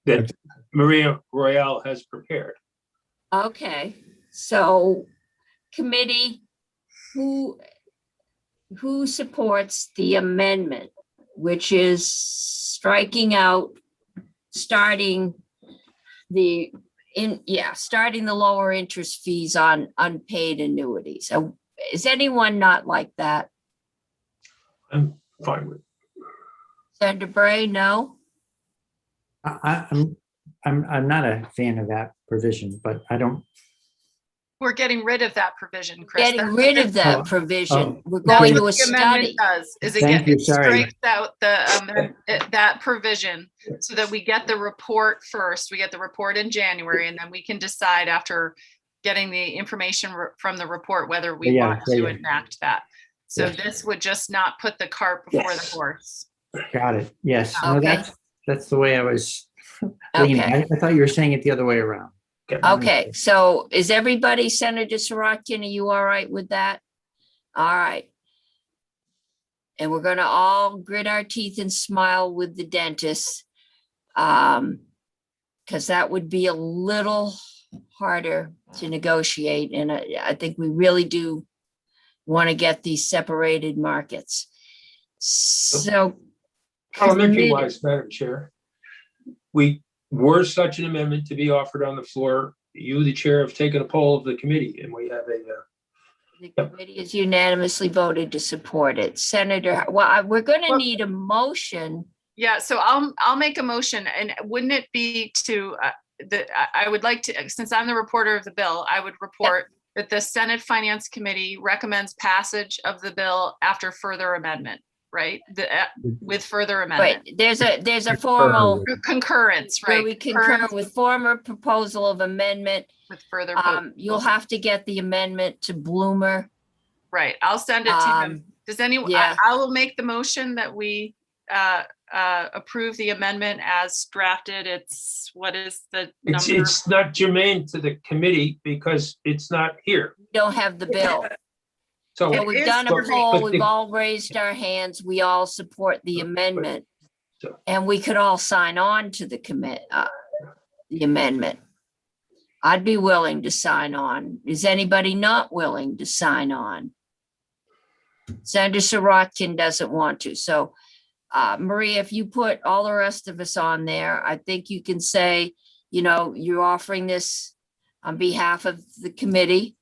that Maria Royale has prepared. Okay, so committee, who supports the amendment, which is striking out, starting the lower interest fees on unpaid annuities? So is anyone not like that? I'm fine with. Senator Bray, no? I'm not a fan of that provision, but I don't. We're getting rid of that provision, Chris. Getting That's- rid of that Oh, provision. We're That's going to what a the amendment study. does, is it Thank you, it sorry. strikes out that provision so that we get the report first. We get the report in January, and then we can decide after getting the information from the report whether we Yeah, want yeah, to yeah. enact that. So Yeah. this would just not put the cart before the Yes. horse. Got it. Yes. No, Okay. that's the way I was leaning. Okay. I thought you were saying it the other way around. Okay, so is everybody, Senator Sirotkin, are you all right with that? All right. And we're gonna all grit our teeth and smile with the dentist. Because that would be a little harder to negotiate, and I think we really do want to get these separated markets. So. Parliamentary wise, Madam Chair, were such an amendment to be offered on the floor, you, the chair, have taken a poll of the committee, and we have The committee has unanimously voted to support it. Senator, we're going to need a motion. Yeah, so I'll make a motion, and wouldn't it be to, I would like to, since I'm the reporter of the bill, I would report that the Senate Finance Committee recommends passage of the bill after further amendment, right? With further amendment. Right, there's a formal, Concurrence, where right? we concur with former proposal of amendment. With further. You'll have to get the amendment to Bloomer. Right, I'll send it to him. Does anyone, yeah. I will make the motion that we approve the amendment as drafted. What is the number? it's not germane to the committee because it's not here. We don't have the bill. So So we've is done a germane. poll, But we've all raised our hands, we all support the amendment. so- And we could all sign on to the the amendment. I'd be willing to sign on. Is anybody not willing to sign on? Senator Sirotkin doesn't want to, so Maria, if you put all the rest of us on there, I think you can say, you're offering this on behalf of the committee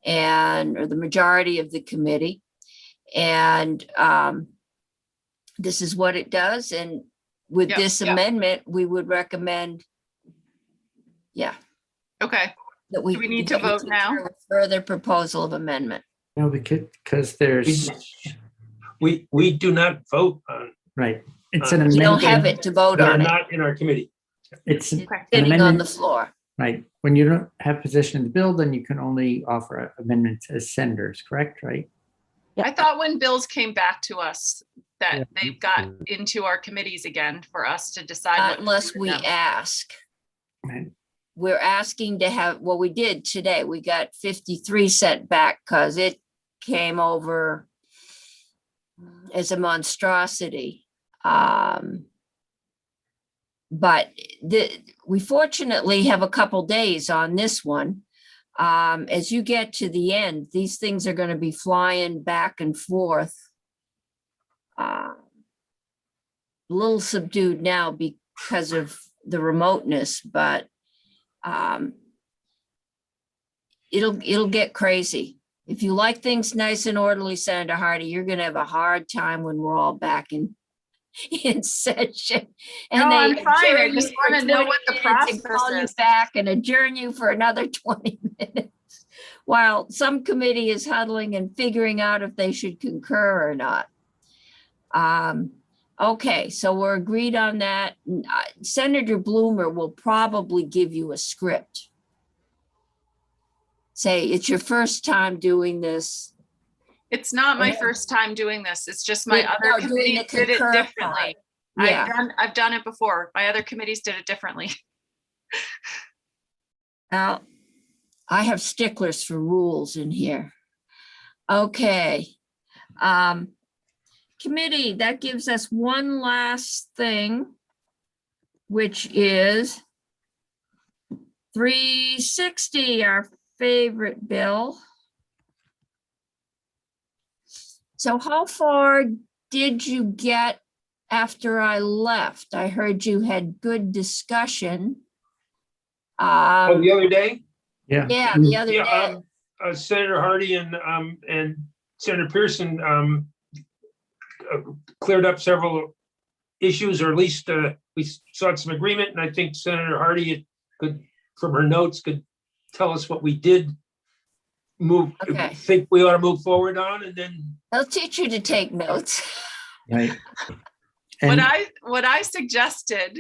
or the majority of the committee. And this is what it does. And with Yep, this yep. amendment, we would recommend, Okay, that we. Do we need to vote now? Further proposal of amendment. No, because there's, we do not vote on right. It's an We don't amendment. have it to vote that are on it. not in our committee. It's an Okay. Sitting on the amendment, floor. right. When you don't have position in the bill, then you can only offer amendments as senators, correct, right? I thought when bills came back to us that Yeah. they got into our committees again for us to decide. Not what to unless do we with them. ask. Right. We're asking to have, well, we did today. We got 53 sent back because it came over as a monstrosity. But we fortunately have a couple days on this one. As you get to the end, these things are going to be flying back and forth. A little subdued now because of the remoteness, but it'll get crazy. If you like things nice and orderly, Senator Hardy, you're going to have a hard time when we're all back in in session. No, And I'm they fine. I adjourn just you for want to know 20 what the minutes and process call you is. back and adjourn you for another 20 minutes. While some committee is huddling and figuring out if they should concur or not. Okay, so we're agreed on that. Senator Bloomer will probably give you a script. Say, it's your first time doing this. It's not my Yeah. first time doing this. It's just my No, other doing the committees did it concur differently. part. Yeah. I've done it before. My other committees did it differently. Now, I have sticklers for rules in here. Okay. Committee, that gives us one last thing, which is 360, our favorite bill. So how far did you get after I left? I heard you had good discussion. Oh, the other day? Yeah. Yeah, the other Yeah, day. Senator Hardy and Senator Pearson cleared up several issues, or at least we sought some agreement. And I think Senator Hardy could, from her notes, could tell us what we did Okay. think we ought to move forward on, and then. I'll teach you to take notes. Right. What And I suggested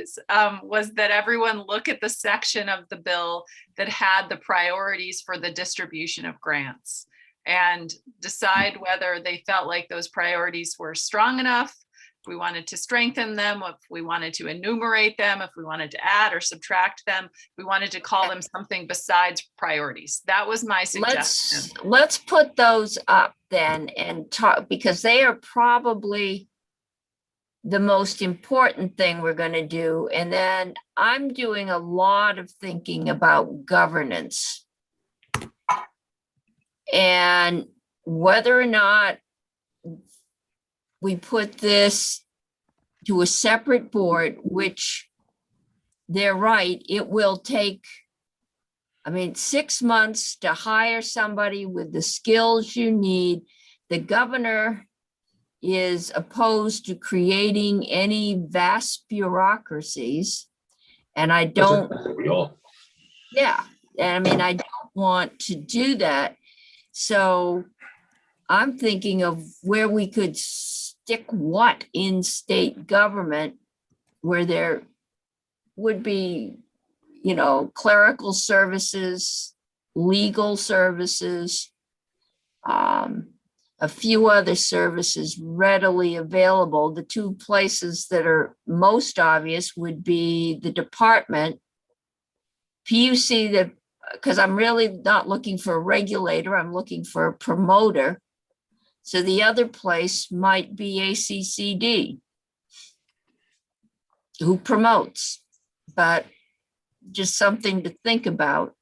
was that everyone look at the section of the bill that had the priorities for the distribution of grants and decide whether they felt like those priorities were strong enough, if we wanted to strengthen them, if we wanted to enumerate them, if we wanted to add or subtract them, if we wanted to call them something besides priorities. That was my suggestion. Let's put those up then and talk, because they are probably the most important thing we're going to do. And then I'm doing a lot of thinking about governance and whether or not we put this to a separate board, which they're right, it will take, 6 months to hire somebody with the skills you need. The governor is opposed to creating any vast bureaucracies. And I don't, yeah, I don't want to do that. So I'm thinking of where we could stick what in state government, where there would be, clerical services, legal services, a few other services readily available. The two places that are most obvious would be the department, PUC, because I'm really not looking for a regulator, I'm looking for a promoter. So the other place might be ACCD, who promotes, but just something to think about.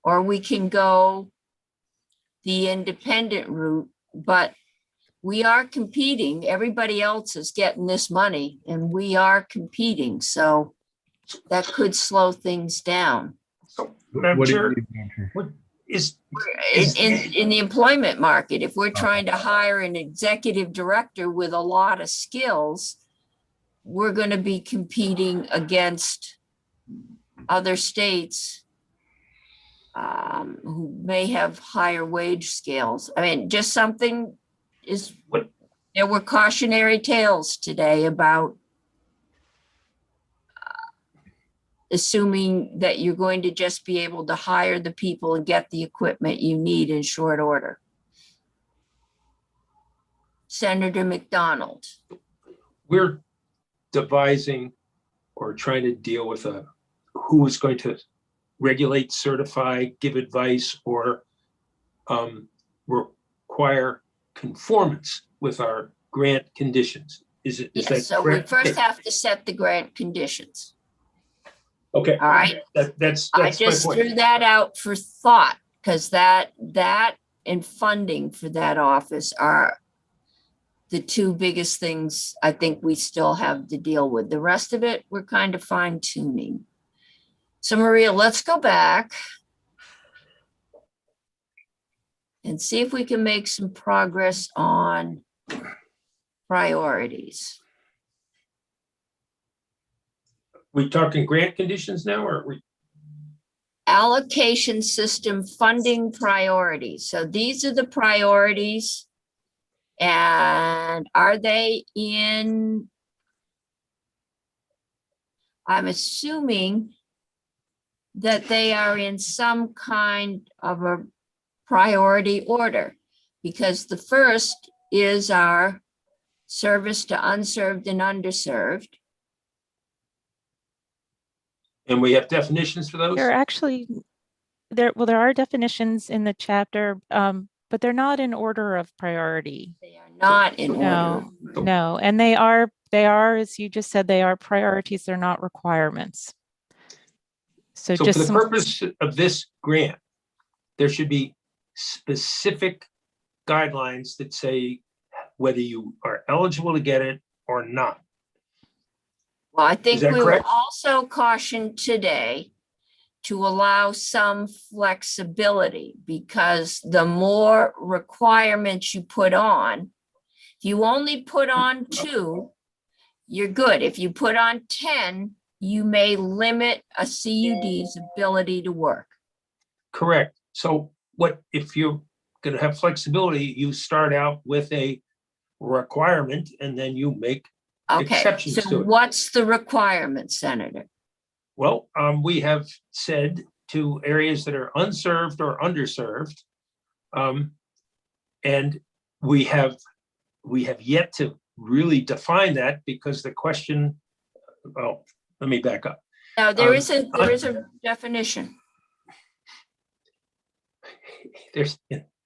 Or we can go the independent route, but we are competing. Everybody else is getting this money and we are competing. So that could slow things down. So, Madam Chair, Chair? what is In the employment market, if we're trying to hire an executive director with a lot of skills, we're going to be competing against other states who may have higher wage scales. Just something is, there were cautionary tales today about assuming that you're going to just be able to hire the people and get the equipment you need in short order. Senator McDonald. we're devising or trying to deal with who is going to regulate, certify, give advice, or require conformance with our grant conditions. Is Yes, that so we correct? first have to set the grant conditions. Okay. All right. That's I my just point. threw that out for thought, because that and funding for that office are the two biggest things I think we still have to deal with. The rest of it, we're kind of fine tuning. So Maria, let's go back and see if we can make some progress on priorities. We talking grant conditions now, or are we? Allocation system funding priorities. So these are the priorities. And are they in? I'm assuming that they are in some kind of a priority order, because the first is our service to unserved and underserved. And we have definitions for those? There are actually, there are definitions in the chapter, but they're not in order of priority. They are not in order. No, no, and they are, as you just said, they are priorities, they're not requirements. So So just for the some, purpose of this grant, there should be specific guidelines that say whether you are eligible to get it or not. Well, I think that we will correct? also caution today to allow some flexibility, because the more requirements you put on, if you only put on 2, you're good. If you put on 10, you may limit a CUD's ability to work. Correct. So what, if you're gonna have flexibility, you start out with a requirement and then you make Okay, exceptions to so it. what's the requirement, Senator? Well, we have said to areas that are unserved or underserved. And we have yet to really define that, because the question, well, let me back up. Now, there is a definition. There's,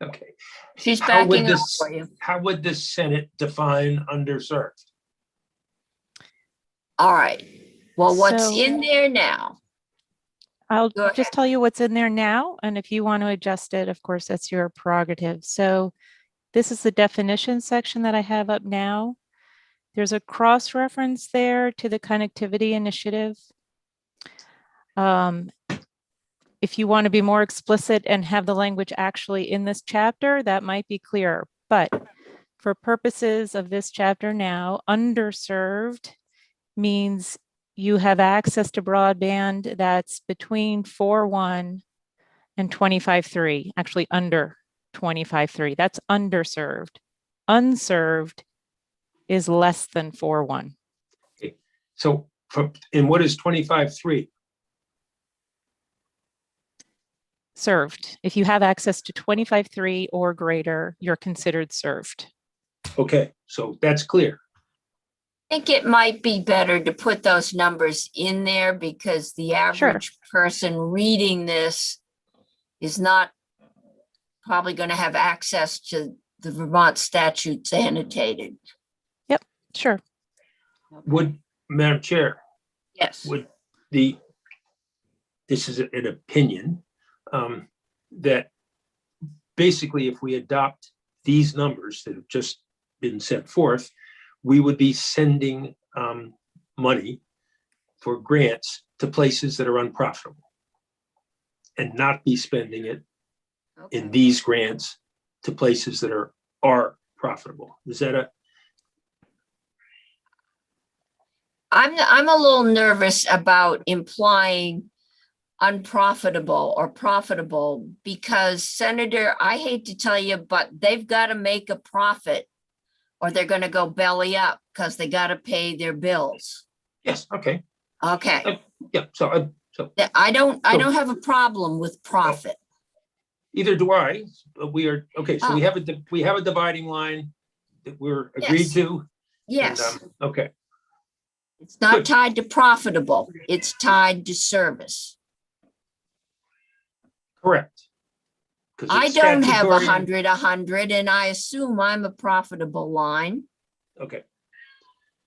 okay. She's How would backing up this- for you. How would the Senate define underserved? All right. Well, what's So- in there now? I'll Go just tell you what's in there now. And if you want to adjust it, of course, that's your prerogative. So this is the definition section that I have up now. There's a cross-reference there to the connectivity initiative. If you want to be more explicit and have the language actually in this chapter, that might be clearer. But for purposes of this chapter now, underserved means you have access to broadband that's between 4.1 and 25.3, actually under 25.3. That's underserved. Unserved is less than 4.1. So, and what is 25.3? Served. If you have access to 25.3 or greater, you're considered served. Okay, so that's clear. I think it might be better to put those numbers in there, because the average person reading this is not probably going to have access to the Vermont statutes annotated. Sure. Would, Madam Chair, Yes. would this is an opinion, that basically if we adopt these numbers that have just been set forth, we would be sending money for grants to places that are unprofitable and not be spending it in these grants to places that are profitable. Is that I'm a little nervous about implying unprofitable or profitable, because Senator, I hate to tell you, but they've got to make a profit or they're going to go belly up, because they got to pay their bills. Yes, okay. Okay. Yeah, so I don't have a problem with profit. either do I, but we are, okay, so we Oh. have a dividing line that we're agreed Yes. to. Yes, And, okay, it's not good. tied to profitable. It's tied to service. correct. 'Cause I it's don't have statutory. 100, and I assume I'm a profitable line. Okay,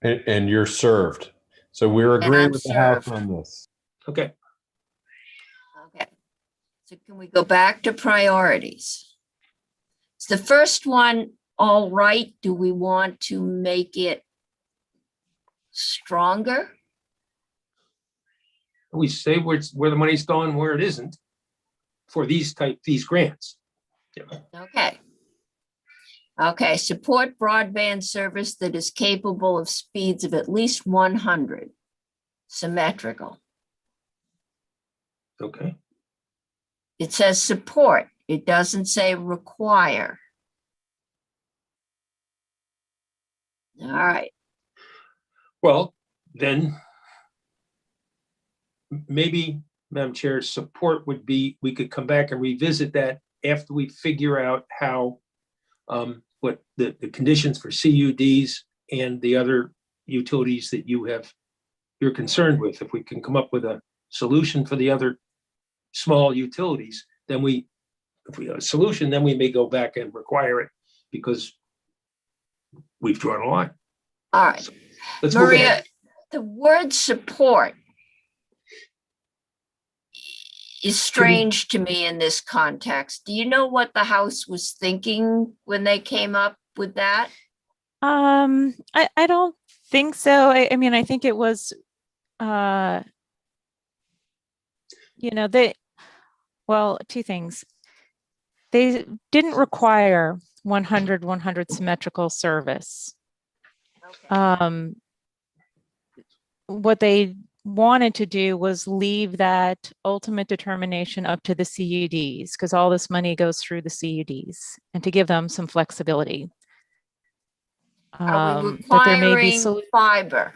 And you're served. So we're And agreeing I'm with the House served. on this. okay. Okay. So can we go back to priorities? Is the first one all right? Do we want to make it stronger? We say where the money's going, where it isn't for these grants. Okay. Okay, support broadband service that is capable of speeds of at least 100. symmetrical. Okay. It says support. It doesn't say require. All right. Well, then maybe, Madam Chair, support would be, we could come back and revisit that after we figure out how, what the conditions for CUDs and the other utilities that you're concerned with. If we can come up with a solution for the other small utilities, then if we have a solution, then we may go back and require it because we've drawn a line. All right. Let's move Maria, ahead. the word support is strange to me in this context. Do you know what the House was thinking when they came up with that? I don't think so. I mean, I think it was, well, two things. They didn't require 100 symmetrical service. Okay. What they wanted to do was leave that ultimate determination up to the CUDs, because all this money goes through the CUDs, and to give them some flexibility. Are we That there may be requiring fiber?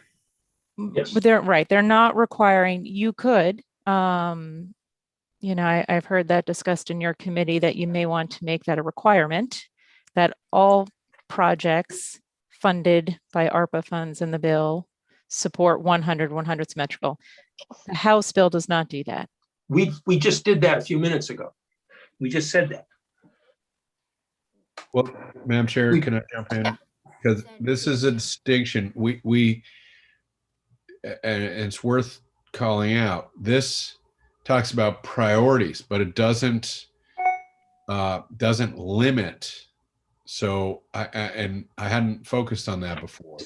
Yes. But they're right. They're not requiring, you could, I've heard that discussed in your committee that you may want to make that a requirement that all projects funded by ARPA funds in the bill support 100 symmetrical. The House bill does not do that. We just did that a few minutes ago. We just said that. Well, Madam Chair, can I jump in? Because this is a distinction. And it's worth calling out. This talks about priorities, but it doesn't limit. So I hadn't focused on that before.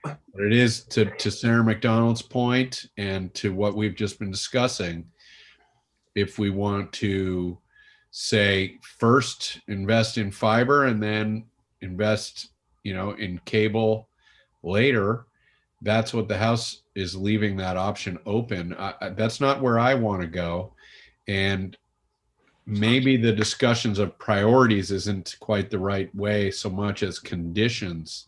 But it is to Senator McDonald's point and to what we've just been discussing. If we want to say first invest in fiber and then invest, in cable later, that's what the House is leaving that option open. That's not where I want to go. And maybe the discussions of priorities isn't quite the right way so much as conditions.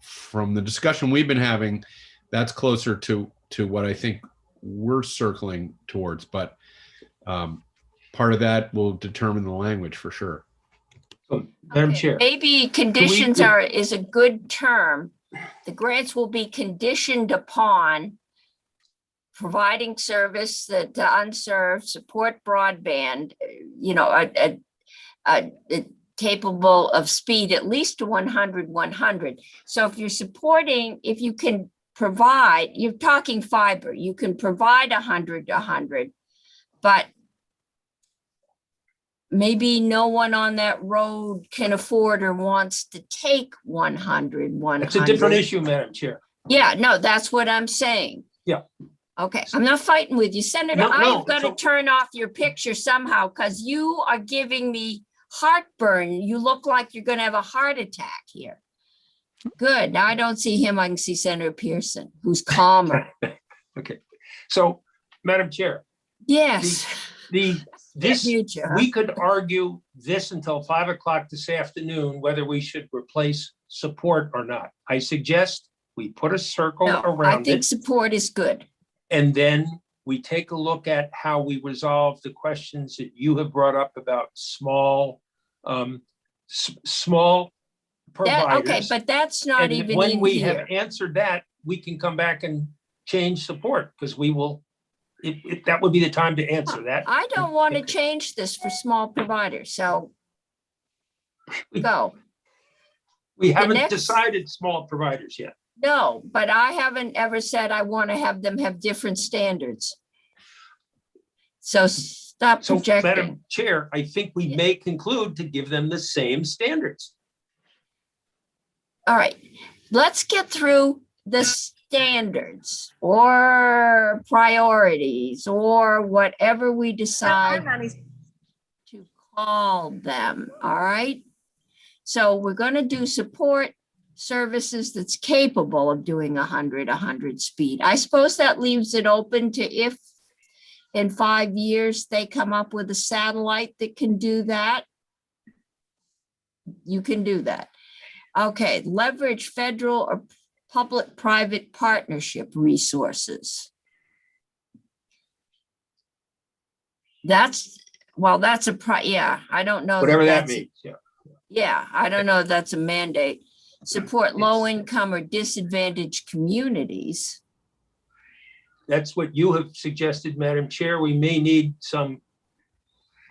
From the discussion we've been having, that's closer to what I think we're circling towards. But part of that will determine the language for sure. So, Madam Okay, Chair. maybe conditions is a good term. The grants will be conditioned upon providing service that the unserved, support broadband, capable of speed at least to 100. So if you're supporting, if you can provide, you're talking fiber, you can provide 100, but maybe no one on that road can afford or wants to take 100. It's a different issue, Madam Chair. Yeah, no, that's what I'm saying. Yeah. Okay, I'm not fighting with you, Senator. No, I've got to so- turn off your picture somehow because you are giving me heartburn. You look like you're going to have a heart attack here. Good. Now I don't see him. I can see Senator Pearson, who's calmer. Okay. So, Madam Chair, Yes. Future. we could argue this until 5 o'clock this afternoon, whether we should replace support or not. I suggest we put a circle No, I around think it, support is good. and then we take a look at how we resolve the questions that you have brought up about small providers. Okay, but that's not And even when in we here. have answered that, we can come back and change support, because we will, that would be the time to answer that. I don't want to change this for small providers, so go. We haven't next- decided small providers yet. No, but I haven't ever said I want to have them have different standards. So stop So, projecting. Madam Chair, I think we may conclude to give them the same standards. All right, let's get through the standards or priorities or whatever we decide to call them, all right? So we're going to do support services that's capable of doing 100 speed. I suppose that leaves it open to if in 5 years they come up with a satellite that can do that. You can do that. Okay, leverage federal or public-private partnership resources. That's, well, that's yeah, I don't know. Whatever that that's- means, yeah. Yeah, I don't know if that's a mandate. Support low-income or disadvantaged communities. That's what you have suggested, Madam Chair. We may need some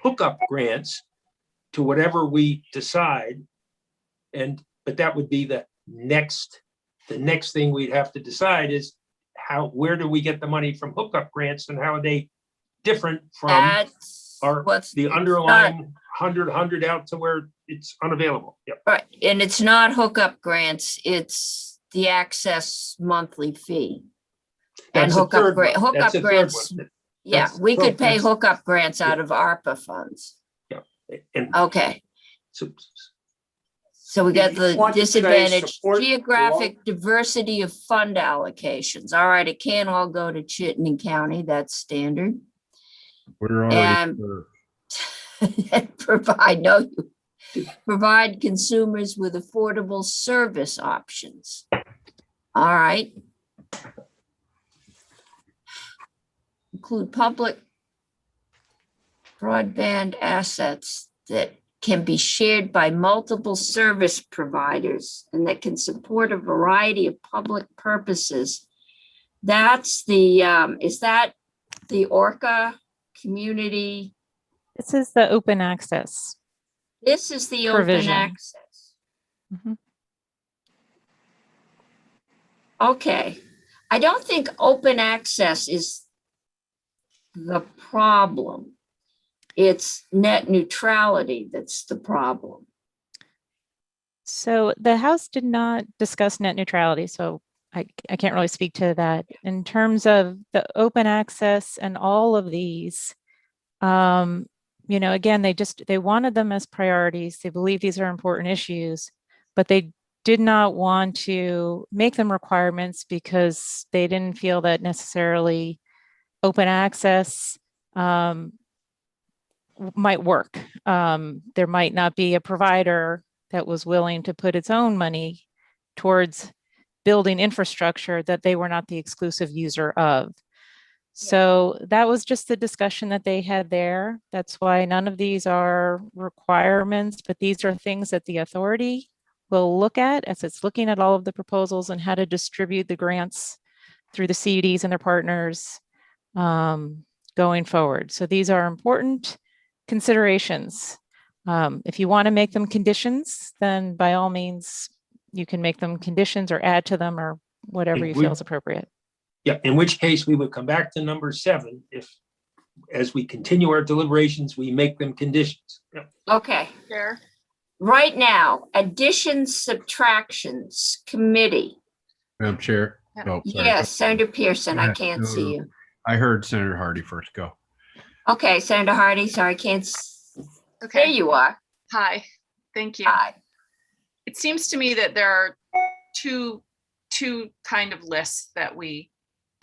hookup grants to whatever we decide. But that would be the next thing we'd have to decide is where do we get the money from hookup grants and how are they different from That's the underlying 100 out to where it's unavailable. Yep. Right, and it's not hookup grants, it's the access monthly fee. And That's the hookup third one. hookup That's the third grants, one. yeah, That's- we could pay that's- hookup grants out of ARPA funds. Yeah. And Okay, so so we got If you the want to say disadvantage, support geographic diversity of fund allocations. All right, it can't all go to Chittenden County, that's standard. We're already. And and provide consumers with affordable service options. All right. Include public broadband assets that can be shared by multiple service providers and that can support a variety of public purposes. That's the, is that the ORCA community? This is the open access. This is the open Provision. access. Mhm. Okay, I don't think open access is the problem. It's net neutrality that's the problem. So the House did not discuss net neutrality, so I can't really speak to that. In terms of the open access and all of these, you know, again, they wanted them as priorities. They believe these are important issues, but they did not want to make them requirements because they didn't feel that necessarily open access might work. There might not be a provider that was willing to put its own money towards building infrastructure that they were not the exclusive user of. So that was just the discussion that they had there. That's why none of these are requirements, but these are things that the authority will look at as it's looking at all of the proposals and how to distribute the grants through the CUDs and their partners going forward. So these are important considerations. If you want to make them conditions, then by all means, you can make them conditions or add to them or whatever you feel is appropriate. yeah, in which case we would come back to number 7 if, as we continue our deliberations, we make them conditions. Yeah. Okay, Chair, right now, additions, subtractions, committee. Madam Chair. Yeah. Oh, sorry. Yes, Senator Pearson, I Yeah, can't no, see no. you. I heard Senator Hardy first. Go. Okay, Senator Hardy, sorry, can't, there okay, you are. hi, thank you. Hi. It seems to me that there are two kind of lists that we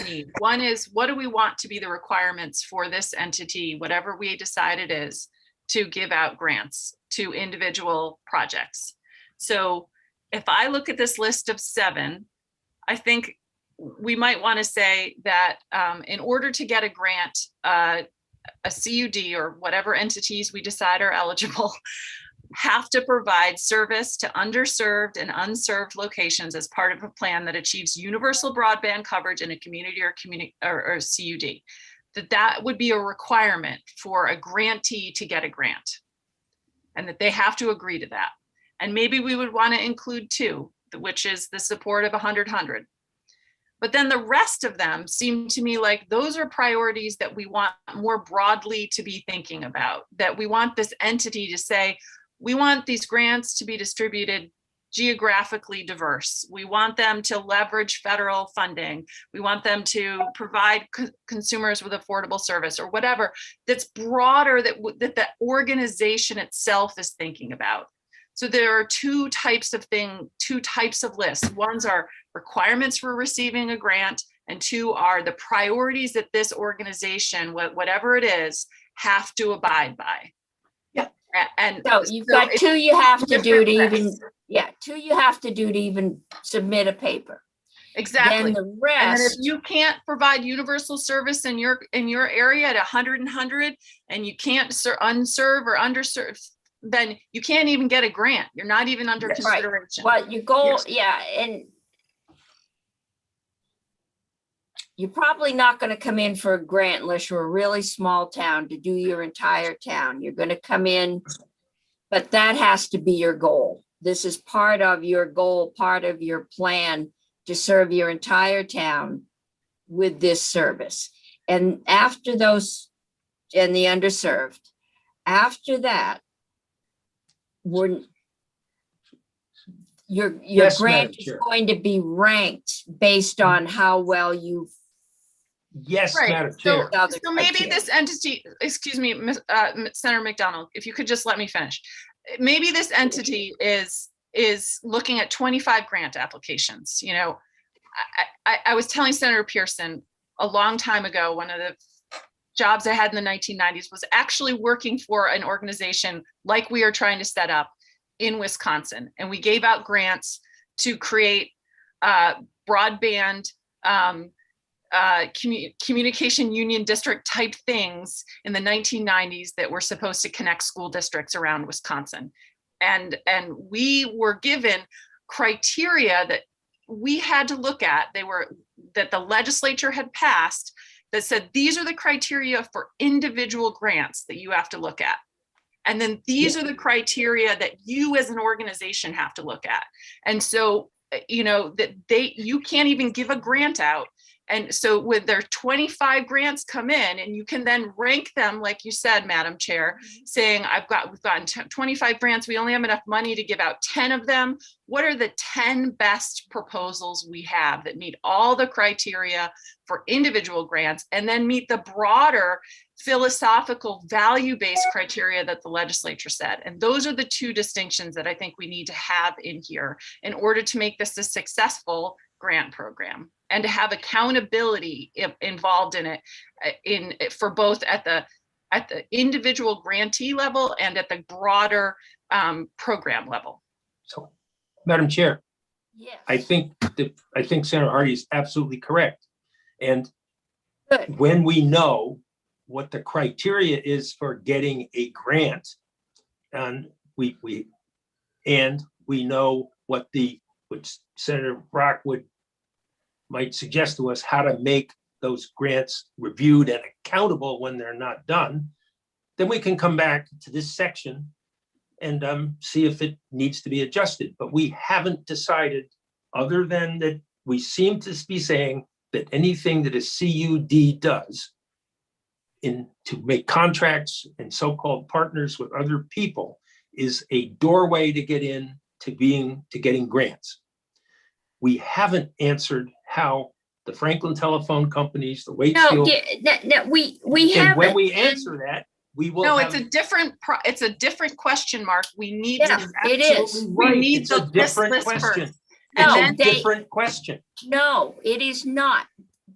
need. One is, what do we want to be the requirements for this entity, whatever we decide it is, to give out grants to individual projects? So if I look at this list of 7, I think we might want to say that in order to get a grant, a CUD or whatever entities we decide are eligible have to provide service to underserved and unserved locations as part of a plan that achieves universal broadband coverage in a community or CUD. That would be a requirement for a grantee to get a grant, and that they have to agree to that. And maybe we would want to include 2, which is the support of 100. But then the rest of them seem to me like those are priorities that we want more broadly to be thinking about, that we want this entity to say, we want these grants to be distributed geographically diverse. We want them to leverage federal funding. We want them to provide consumers with affordable service or whatever that's broader that the organization itself is thinking about. So there are two types of lists. One's are requirements for receiving a grant, and two are the priorities that this organization, whatever it is, have to abide by. Yeah. And so you've got two you have to do to even, lists. two you have to do to even submit a paper. Exactly. Then the And then if rest, you can't provide universal service in your area at 100 and 100, and you can't unserve or underserve, then you can't even get a grant. You're not even under consideration. but your goal, Yes. and you're probably not going to come in for a grant unless you're a really small town to do your entire town. You're going to come in, but that has to be your goal. This is part of your goal, part of your plan to serve your entire town with this service. And after those, and the underserved, after that, your Yes, Madam grant is Chair. going to be ranked based on how well you've. Yes, Right. Madam Chair. So maybe this entity, excuse me, Senator McDonald, if you could just let me finish. Maybe this entity is looking at 25 grant applications. You know, I was telling Senator Pearson a long time ago, one of the jobs I had in the 1990s was actually working for an organization like we are trying to set up in Wisconsin. And we gave out grants to create broadband communication union district type things in the 1990s that were supposed to connect school districts around Wisconsin. And we were given criteria that we had to look at, that the legislature had passed, that said, these are the criteria for individual grants that you have to look at. And then these are the criteria that you as an organization have to look at. And so, you know, that you can't even give a grant out. And so with their 25 grants come in, and you can then rank them, like you said, Madam Chair, saying, we've gotten 25 grants, we only have enough money to give out 10 of them. What are the 10 best proposals we have that meet all the criteria for individual grants, and then meet the broader philosophical value-based criteria that the legislature said? And those are the two distinctions that I think we need to have in here in order to make this a successful grant program, and to have accountability involved in it, for both at the individual grantee level and at the broader program level. So, Madam Chair, Yes. I think Senator Hardy is absolutely correct. And Good. when we know what the criteria is for getting a grant, and we know what Senator Brock might suggest to us, how to make those grants reviewed and accountable when they're not done, then we can come back to this section and see if it needs to be adjusted. But we haven't decided, other than that we seem to be saying that anything that a CUD does to make contracts and so-called partners with other people is a doorway to get in to getting grants. We haven't answered how the Franklin telephone companies, the Waitsfield. No, we And haven't. when we answer that, we will. No, have, it's a different question, Mark. We need Yeah, to. it is. Right, We need it's a the different list question. first. No, It's a different question. No, it is not.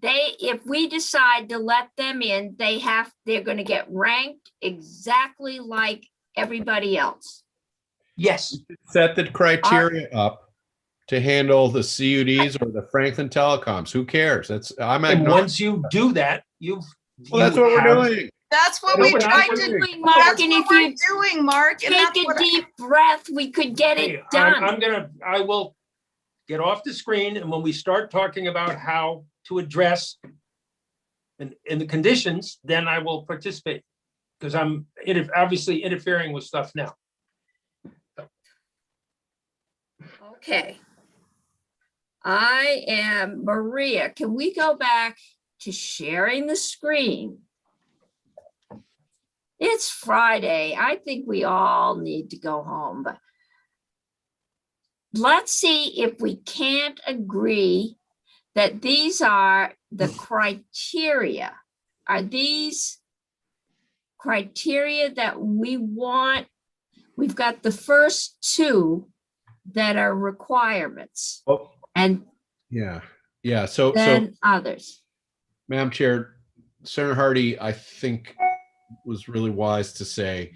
If we decide to let them in, they're going to get ranked exactly like everybody else. Yes, Set the criteria up to handle the CUDs or the Franklin telecoms. Who cares? I'm and agnostic. once you do that, Well, that's what we're doing. That's what No, we we're not tried to doing. do. Mark, That's and what if we're you doing, Mark. And take that's a what deep breath, we could get hey, it done. I will get off the screen, and when we start talking about how to address and the conditions, then I will participate, because I'm obviously interfering with stuff now. Okay. I am Maria. Can we go back to sharing the screen? It's Friday. I think we all need to go home, but let's see if we can't agree that these are the criteria. Are these criteria that we want we've got the first two that are requirements Oh, and yeah. Yeah. So then others. Madam Chair, Senator Hardy, I think was really wise to say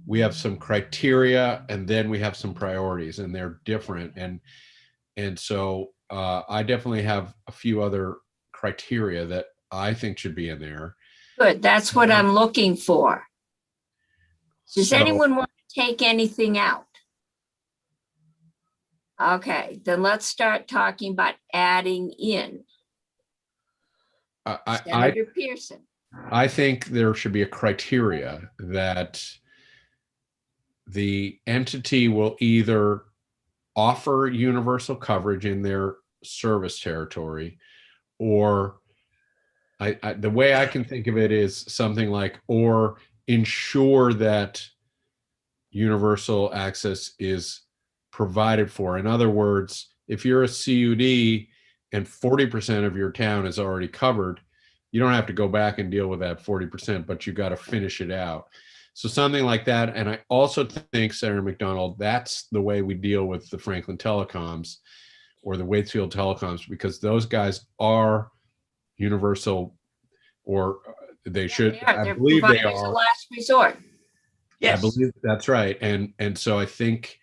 we have some criteria and then we have some priorities, and they're different. And so I definitely have a few other criteria that I think should be in there. Good, that's what I'm looking for. Does So anyone want to take anything out? Okay, then let's start talking about adding in. Senator Pearson. I think there should be a criteria that the entity will either offer universal coverage in their service territory, or the way I can think of it is something like, or ensure that universal access is provided for. In other words, if you're a CUD and 40% of your town is already covered, you don't have to go back and deal with that 40%, but you got to finish it out. So something like that. And I also think, Senator McDonald, that's the way we deal with the Franklin Telecoms or the Waitsfield Telecoms, because those guys are universal, or they should, I believe they providers of are. last resort. I believe that's right. And so I think,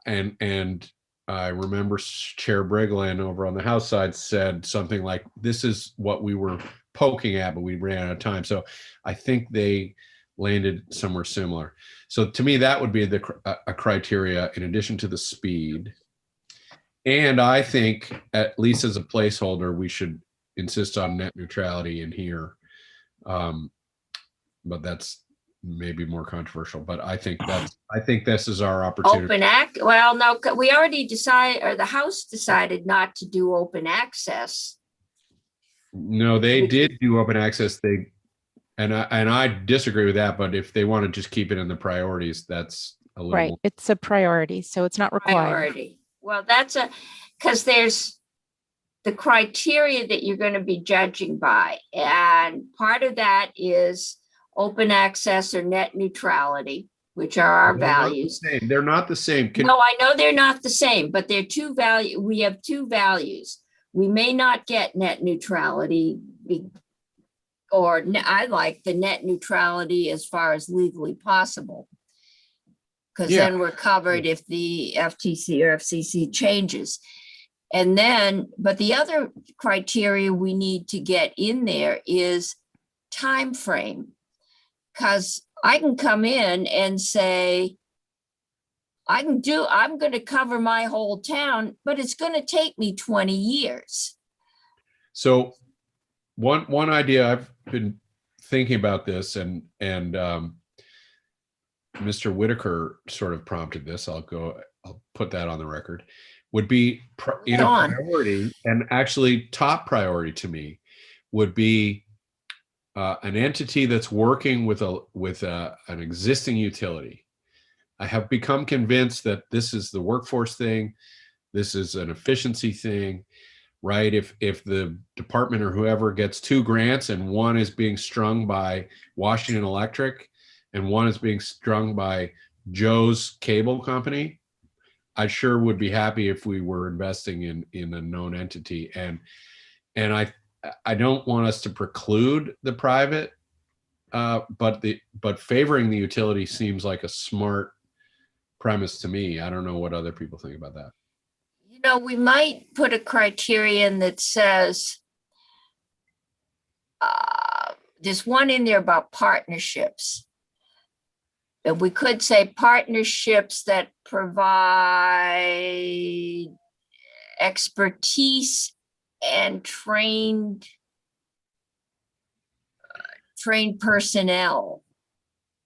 and I remember Chair Briglin over on the House side said something like, this is what we were poking at, but we ran out of time. So I think they landed somewhere similar. So to me, that would be a criteria in addition to the speed. And I think, at least as a placeholder, we should insist on net neutrality in here. But that's maybe more controversial, but I think this is our opportunity. Open act, well, no, we already decided, or the House decided not to do open access. No, they did do open access. And I disagree with that, but if they want to just keep it in the priorities, that's a little Right. more. It's a priority, so it's not required. Priority. Well, that's because there's the criteria that you're going to be judging by. And part of that is open access or net neutrality, which are our values. They're not the same. No, I know they're not the same, but they're two values. We have two values. We may not get net neutrality, or I like the net neutrality as far as legally possible. Because then we're covered if the FTC or FCC changes. And then, but the other criteria we need to get in there is time frame. Because I can come in and say, I'm going to cover my whole town, but it's going to take me 20 years. So one idea, I've been thinking about this, and Mr. Whitaker sort of prompted this. I'll put that on the record. Would be priority, and actually top priority to me would be an entity that's working with an existing utility. I have become convinced that this is the workforce thing. This is an efficiency thing, right? If the department or whoever gets 2 grants and one is being strung by Washington Electric and one is being strung by Joe's cable company, I sure would be happy if we were investing in a known entity. And I don't want us to preclude the private, but favoring the utility seems like a smart premise to me. I don't know what other people think about that. You know, we might put a criterion that says, there's one in there about partnerships. And we could say partnerships that provide expertise and trained personnel.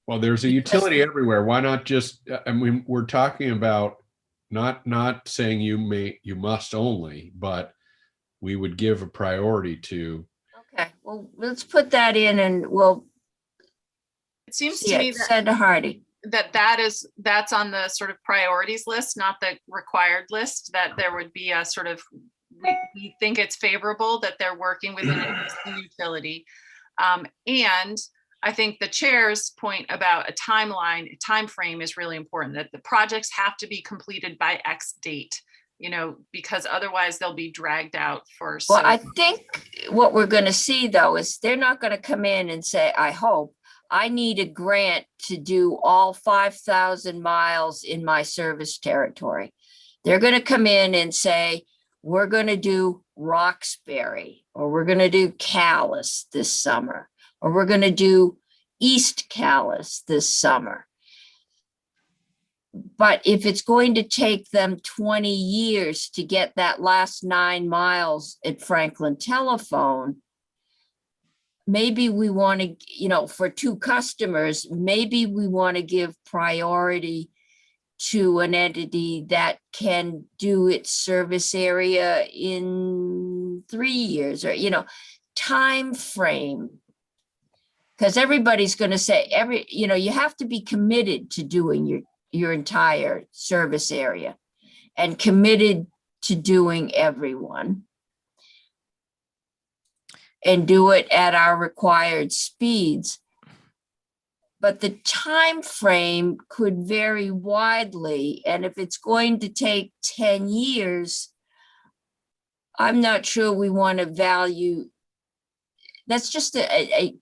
Well, there's a utility everywhere. Why not just, I mean, we're talking about not saying you must only, but we would give a priority to. Okay, well, let's put that in and we'll. It seems to me that Senator Hardy. that's on the sort of priorities list, not the required list, that there would be a sort of, we think it's favorable that they're working with an existing utility. And I think the chair's point about a timeline, time frame is really important, that the projects have to be completed by X date, you know, because otherwise they'll be dragged out for. Well, so I think what we're going to see though is they're not going to come in and say, I hope, I need a grant to do all 5,000 miles in my service territory. They're going to come in and say, we're going to do Roxbury, or we're going to do Calais this summer, or we're going to do East Calais this summer. But if it's going to take them 20 years to get that last 9 miles at Franklin Telephone, maybe we want to, you know, for 2 customers, maybe we want to give priority to an entity that can do its service area in 3 years, or, you know, time frame. Because everybody's going to say you know, you have to be committed to doing your entire service area and committed to doing everyone, and do it at our required speeds. But the time frame could vary widely, and if it's going to take 10 years, I'm not sure we want to value. That's just a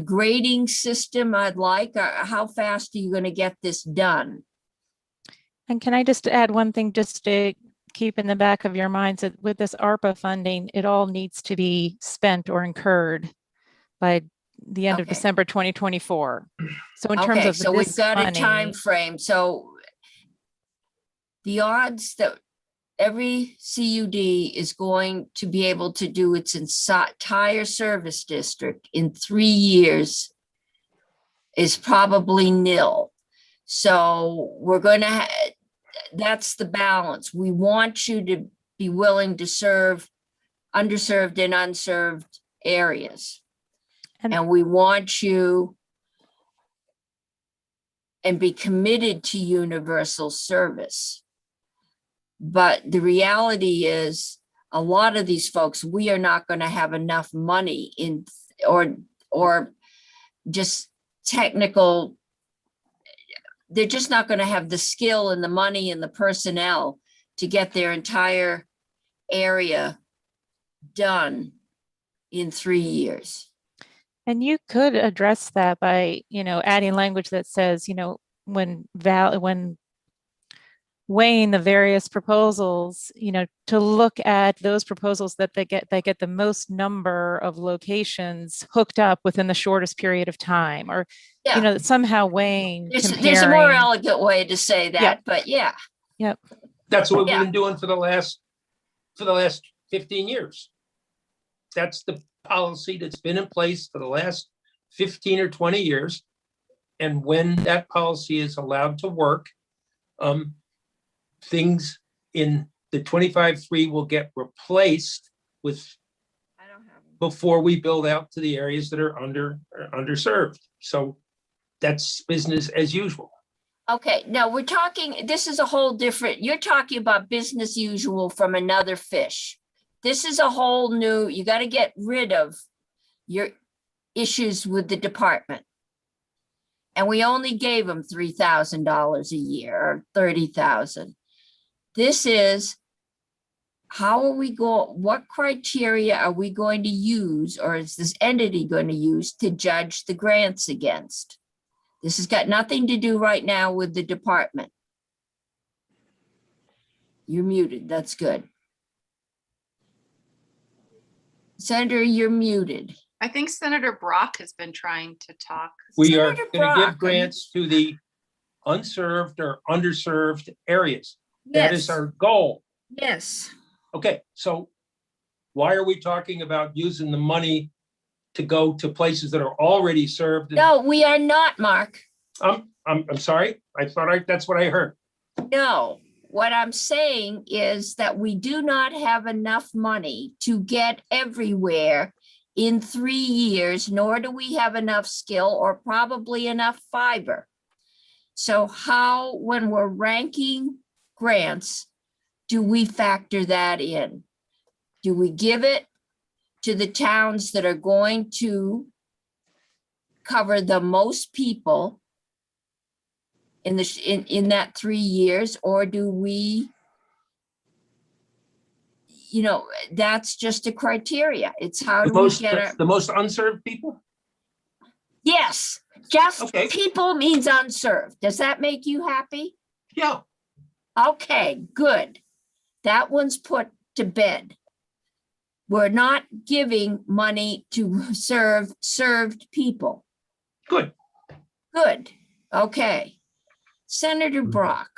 grading system I'd like. How fast are you going to get this done? And can I just add one thing just to keep in the back of your minds, that with this ARPA funding, it all needs to be spent or incurred by the end of Okay. December 2024. So in terms Okay, of so we've this got a money, time frame. So the odds that every CUD is going to be able to do its entire service district in 3 years is probably nil. So we're going to, that's the balance. We want you to be willing to serve underserved and unserved areas. And we want you and be committed to universal service. But the reality is, a lot of these folks, we are not going to have enough money in, or just technical, they're just not going to have the skill and the money and the personnel to get their entire area done in 3 years. and you could address that by, you know, adding language that says, you know, when weighing the various proposals, you know, to look at those proposals that they get the most number of locations hooked up within the shortest period of time, or, Yeah. you know, somehow weighing, There's a more comparing. elegant way to say that, Yep. but yeah. Yep. That's what we've Yeah. been doing for the last 15 years. That's the policy that's been in place for the last 15 or 20 years. And when that policy is allowed to work, things in the 25-3 will get replaced with before we build out to the areas that are underserved. So that's business as usual. Okay, now we're talking, this is a whole different, you're talking about business usual from another fish. This is a whole new, you got to get rid of your issues with the department. And we only gave them $3,000 a year, or $30,000. This is, how are we going, what criteria are we going to use, or is this entity going to use to judge the grants against? This has got nothing to do right now with the department. You're muted, that's good. Senator, you're muted. I think Senator Brock has been trying to talk. We are Senator going to Brock, give grants to the unserved or underserved areas. That is Yes. our goal. Yes. Okay, so why are we talking about using the money to go to places that are already served? No, we are not, Mark. I'm sorry. I thought that's what I heard. No, what I'm saying is that we do not have enough money to get everywhere in 3 years, nor do we have enough skill or probably enough fiber. So how, when we're ranking grants, do we factor that in? Do we give it to the towns that are going to cover the most people in in that 3 years, or do we, that's just a criteria. It's how do we get our, The most unserved people? yes, just Okay. people means unserved. Does that make you happy? Yeah. Okay, good. That one's put to bed. We're not giving money to serve served people. Good. Good. Okay. Senator Brock.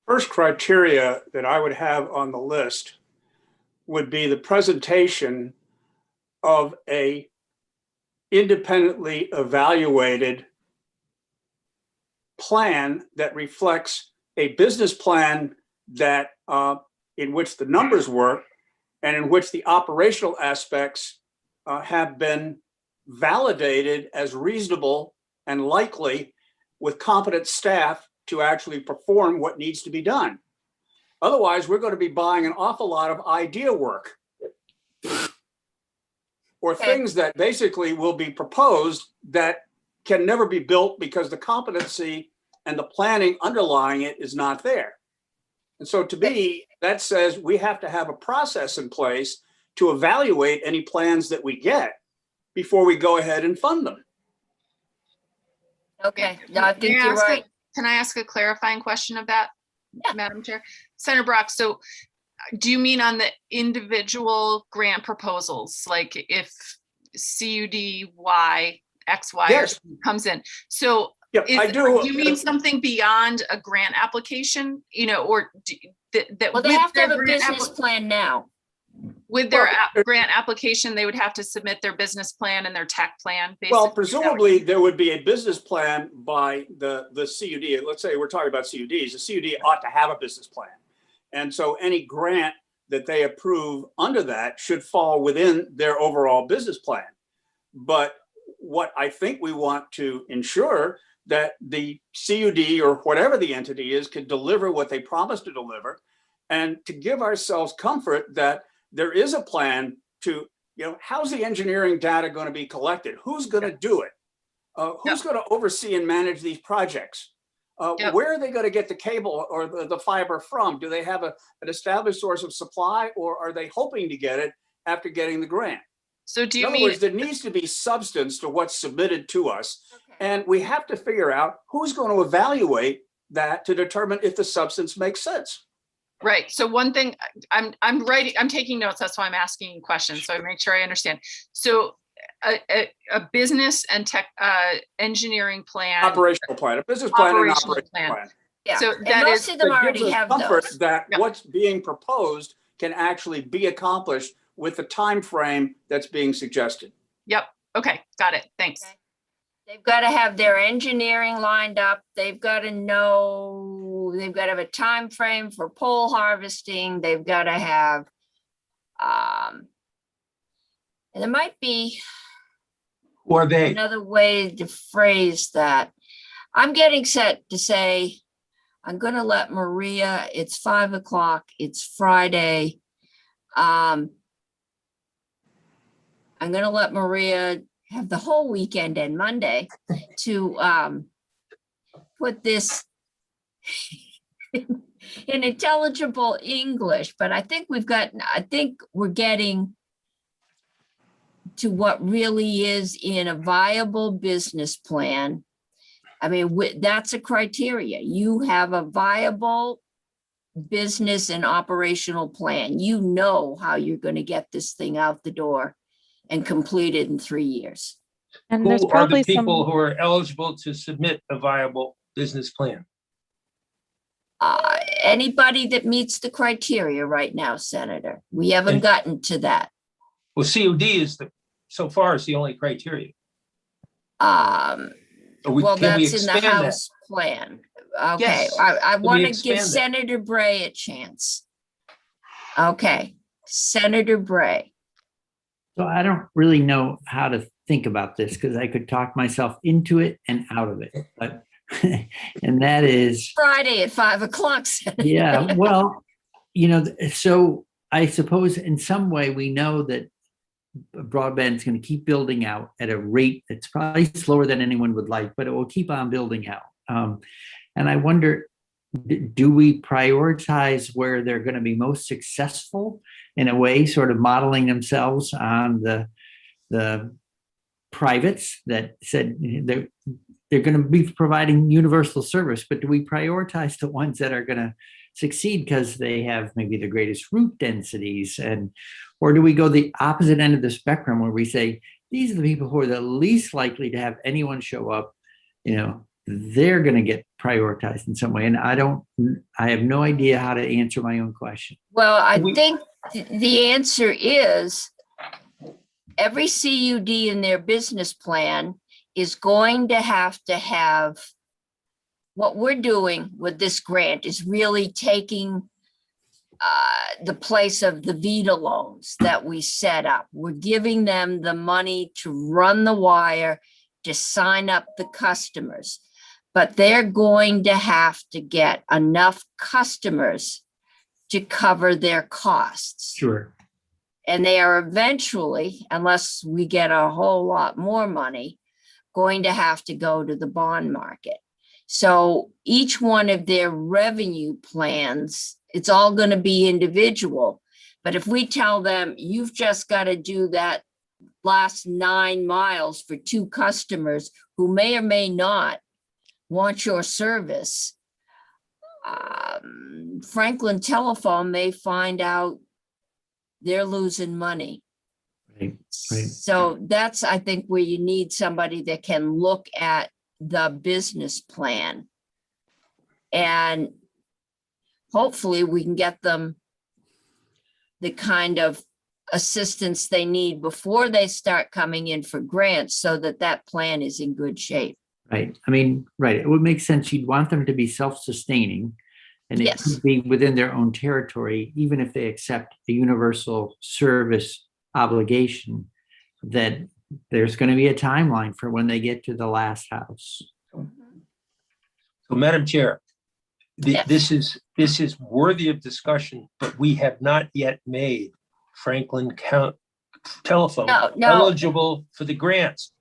First criteria that I would have on the list would be the presentation of a independently evaluated plan that reflects a business plan that in which the numbers work and in which the operational aspects have been validated as reasonable and likely with competent staff to actually perform what needs to be done. Otherwise, we're going to be buying an awful lot of idea work or things that basically will be proposed that can never be built because the competency and the planning underlying it is not there. And so to me, that says we have to have a process in place to evaluate any plans that we get before we go ahead and fund them. Okay, no, I think you're right. Can I ask a clarifying question of that, Yeah. Madam Chair? Senator Brock, so do you mean on the individual grant proposals, like if CUDY, XY or Yes. something comes in? So Yeah, I do. you mean something beyond a grant application, or that Well, they with have to their have a grant business plan now. with their Well, grant application, they would have to submit their business plan and their tech plan, basically? Well, presumably there would be a business plan by the CUD. Let's say we're talking about CUDs. The CUD ought to have a business plan. And so any grant that they approve under that should fall within their overall business plan. But what I think we want to ensure that the CUD or whatever the entity is can deliver what they promised to deliver, and to give ourselves comfort that there is a plan to, how's the engineering data going to be collected? Who's going to do it? Who's going to oversee and manage these projects? Where are they going to get the cable or the fiber from? Do they have an established source of supply, or are they hoping to get it after getting the grant? So do you In other mean words, there needs to be substance to what's submitted to us. And we have to figure out who's going to evaluate that to determine if the substance makes sense. right? So one thing I'm taking notes. That's why I'm asking questions. So I make sure I understand. So a business and tech engineering plan, Operational plan, a business plan and Operational operational plan. plan. Yeah, So and that most is- of them That gives already us have comfort those. that Yep. what's being proposed can actually be accomplished with the time frame that's being suggested. Yep. Okay. Got it. Thanks. Okay. They've got to have their engineering lined up. They've got to know, they've got to have a time frame for pole harvesting. They've got to have, and there might be Or they. another way to phrase that. I'm getting set to say, I'm going to let Maria, it's 5 o'clock, it's Friday. I'm going to let Maria have the whole weekend and Monday to put this in intelligible English, but I think we're getting to what really is in a viable business plan. I mean, that's a criteria. You have a viable business and operational plan. You know how you're going to get this thing out the door and completed in 3 years. And there's Who are probably the people some, who are eligible to submit a viable business plan? Anybody that meets the criteria right now, Senator. We haven't And- gotten to that. Well, COD is so far is the only criteria. Well, Can we that's in the expand that? House plan. Okay, Yes. I we want to expand give that? Senator Bray a chance. Okay, Senator Bray. So I don't really know how to think about this because I could talk myself into it and out of it. But and that is Friday at 5 o'clock. Senator. yeah, well, so I suppose in some way we know that broadband is going to keep building out at a rate that's probably slower than anyone would like, but it will keep on building out. And I wonder, do we prioritize where they're going to be most successful in a way, sort of modeling themselves on the privates that said they're going to be providing universal service, but do we prioritize the ones that are going to succeed because they have maybe the greatest route densities, or do we go the opposite end of the spectrum where we say these are the people who are the least likely to have anyone show up, they're going to get prioritized in some way? And I have no idea how to answer my own question. Well, I think the answer is every CUD in their business plan is going to have what we're doing with this grant is really taking the place of the VITA loans that we set up. We're giving them the money to run the wire, to sign up the customers, but they're going to have to get enough customers to cover their costs. Sure. And they are eventually, unless we get a whole lot more money, going to have to go to the bond market. So each one of their revenue plans, it's all going to be individual. But if we tell them, you've just got to do that last 9 miles for 2 customers who may or may not want your service, Franklin Telephone may find out they're losing money. Right. So that's, I think, where you need somebody that can look at the business plan. And hopefully we can get them the kind of assistance they need before they start coming in for grants so that that plan is in good shape. Right. I mean, right. It would make sense. You'd want them to be self-sustaining, and it Yes. could be within their own territory, even if they accept a universal service obligation, that there's going to be a timeline for when they get to the last house. So, Madam Chair, Yes. this is worthy of discussion, but we have not yet made Franklin Telephone No. eligible for the grants.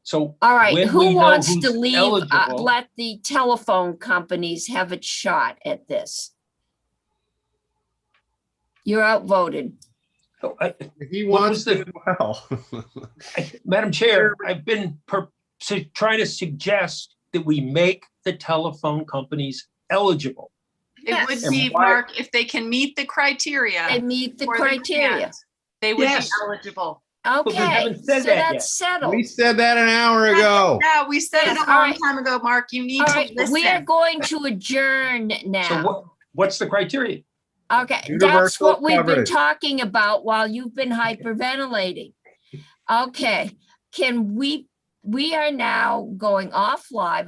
So All right, when we who know wants who's to leave? eligible- Let the telephone companies have a shot at this. You're outvoted. So He What wants was to, well. Madam Chair, I've been trying to suggest that we make the telephone companies eligible. It would Yes. be, And why- Mark, if they can meet the criteria. They meet the for criteria. grant, They would be Yes. eligible. we Okay, haven't said so that that's yet. settled. We said that an hour ago. Yeah, we said Yes, it a all long right. time ago, Mark. You need All to right, we are listen. going to adjourn So now. what's the criteria? Okay, that's Universal what we've been coverage. talking about while you've been hyperventilating. Okay, we are now going off live.